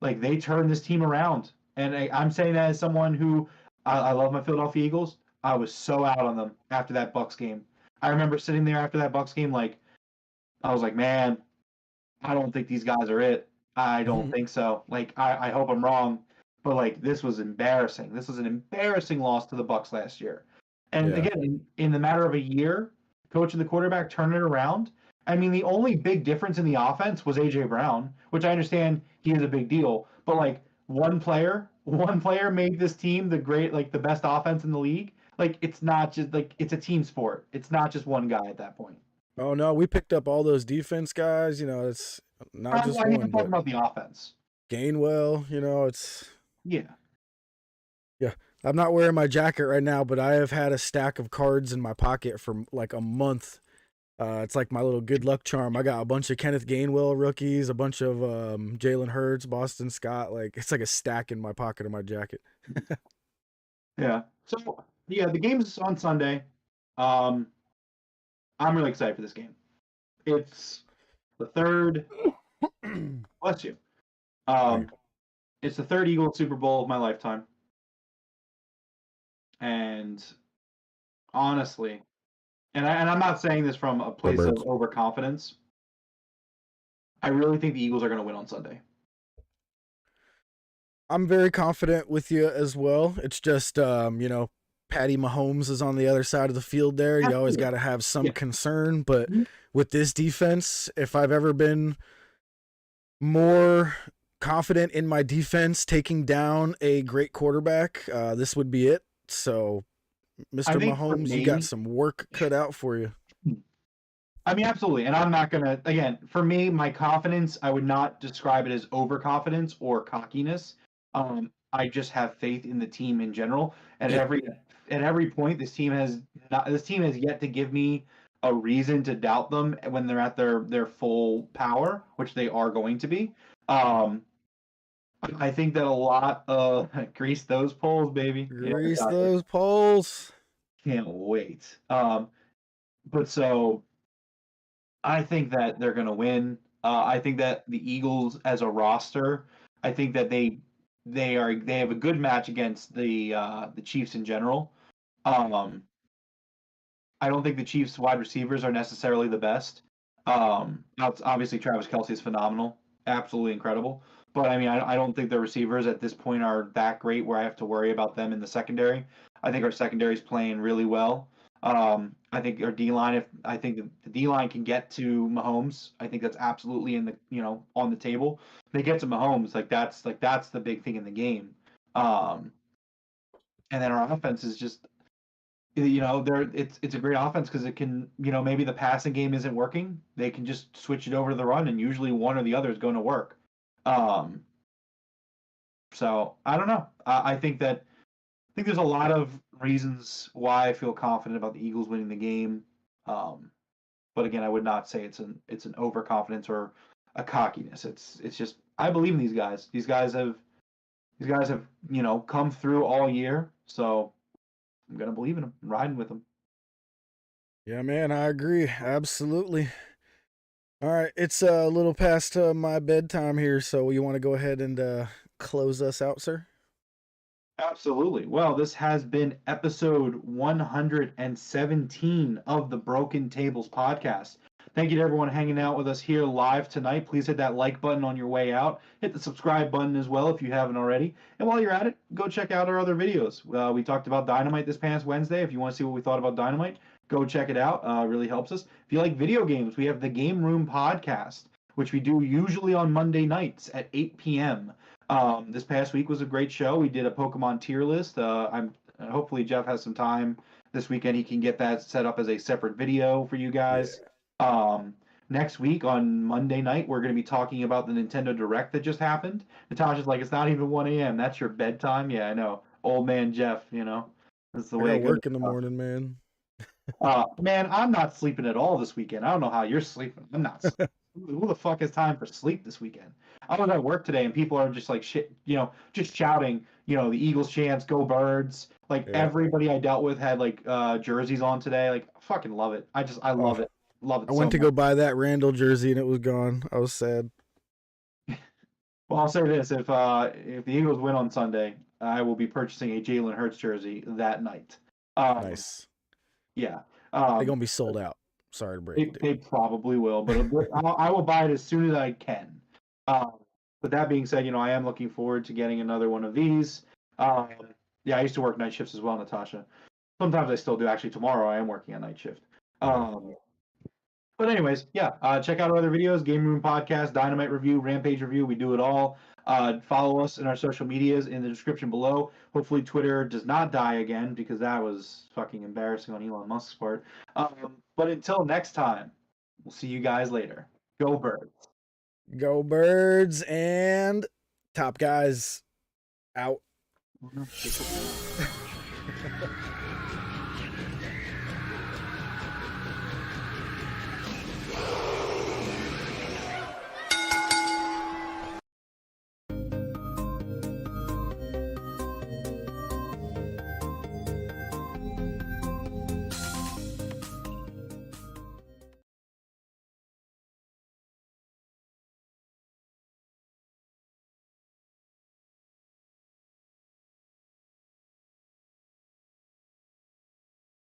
like they turned this team around. And I'm saying that as someone who I love my Philadelphia Eagles. I was so out on them after that Bucks game. I remember sitting there after that Bucks game, like I was like, man, I don't think these guys are it. I don't think so. Like I hope I'm wrong, but like this was embarrassing. This was an embarrassing loss to the Bucks last year. And again, in the matter of a year, coaching the quarterback, turning it around. I mean, the only big difference in the offense was AJ Brown, which I understand he is a big deal. But like one player made this team the best offense in the league. Like it's not just like it's a team sport. It's not just one guy at that point. Oh no, we picked up all those defense guys. It's not just one. I'm talking about the offense. Gainwell, it's yeah. I'm not wearing my jacket right now, but I have had a stack of cards in my pocket for like a month. It's like my little good luck charm. I got a bunch of Kenneth Gainwell rookies, a bunch of Jalen Hurts, Boston Scott. Like it's like a stack in my pocket of my jacket. Yeah. So yeah, the game's on Sunday. I'm really excited for this game. It's the third. Bless you. It's the third Eagles Super Bowl of my lifetime, and honestly, and I'm not saying this from a place of overconfidence. I really think the Eagles are going to win on Sunday. I'm very confident with you as well. It's just, Patty Mahomes is on the other side of the field there. You always got to have some concern. But with this defense, if I've ever been more confident in my defense taking down a great quarterback, this would be it. So, Mr. Mahomes, you got some work cut out for you. I mean, absolutely. And I'm not going to, again, for me, my confidence, I would not describe it as overconfidence or cockiness. I just have faith in the team in general. At every point, this team has yet to give me a reason to doubt them when they're at their full power, which they are going to be. I think that a lot of grease those poles, baby. Grease those poles. Can't wait. But so I think that they're going to win. I think that the Eagles, as a roster, I think that they have a good match against the Chiefs in general. I don't think the Chiefs wide receivers are necessarily the best. Obviously Travis Kelce is phenomenal, absolutely incredible. But I mean, I don't think the receivers at this point are that great where I have to worry about them in the secondary. I think our secondary is playing really well. I think our D-line, I think the D-line can get to Mahomes, I think that's absolutely on the table. If they get to Mahomes, that's the big thing in the game. And then our offense is just, it's a great offense because it can, maybe the passing game isn't working. They can just switch it over to the run, and usually one or the other is going to work. So I don't know. I think there's a lot of reasons why I feel confident about the Eagles winning the game. But again, I would not say it's an overconfidence or a cockiness. It's just I believe in these guys. These guys have come through all year. So I'm gonna believe in them, riding with them. Yeah, man, I agree. Absolutely. All right, it's a little past my bedtime here, so you want to go ahead and close us out, sir? Absolutely. Well, this has been episode 117 of the Broken Tables podcast. Thank you to everyone hanging out with us here live tonight. Please hit that like button on your way out. Hit the subscribe button as well if you haven't already. And while you're at it, go check out our other videos. We talked about Dynamite this past Wednesday. If you want to see what we thought about Dynamite, go check it out. It really helps us. If you like video games, we have the Game Room podcast, which we do usually on Monday nights at 8 p.m. This past week was a great show. We did a Pokemon tier list. Hopefully Jeff has some time this weekend. He can get that set up as a separate video for you guys. Yeah. Next week on Monday night, we're going to be talking about the Nintendo Direct that just happened. Natasha's like, it's not even 1 a.m. That's your bedtime? Yeah, I know. Old man Jeff, that's the way I it goes. Work in the morning, man. Man, I'm not sleeping at all this weekend. I don't know how you're sleeping. I'm not sleeping. Who the fuck has time for sleep this weekend? I was at work today and people are just like shit, just shouting, the Eagles chants, go Birds. Like everybody I dealt with had like jerseys on today. Like I fucking love it. I love it. Love it. I went to go buy that Randall jersey and it was gone. I was sad. Well, I'll say this: if the Eagles win on Sunday, I will be purchasing a Jalen Hurts jersey that night. Nice. Yeah. They're gonna be sold out. Sorry to break it. They probably will, but I will buy it as soon as I can. But that being said, I am looking forward to getting another one of these. Yeah, I used to work night shifts as well, Natasha. Sometimes I still do. Actually, tomorrow I am working a night shift. But anyways, yeah, check out our other videos, Game Room Podcast, Dynamite Review, Rampage Review. We do it all. Follow us in our social medias in the description below. Hopefully Twitter does not die again because that was fucking embarrassing on Elon Musk's part. But until next time, we'll see you guys later. Go Birds. Go Birds, and Top Guys out.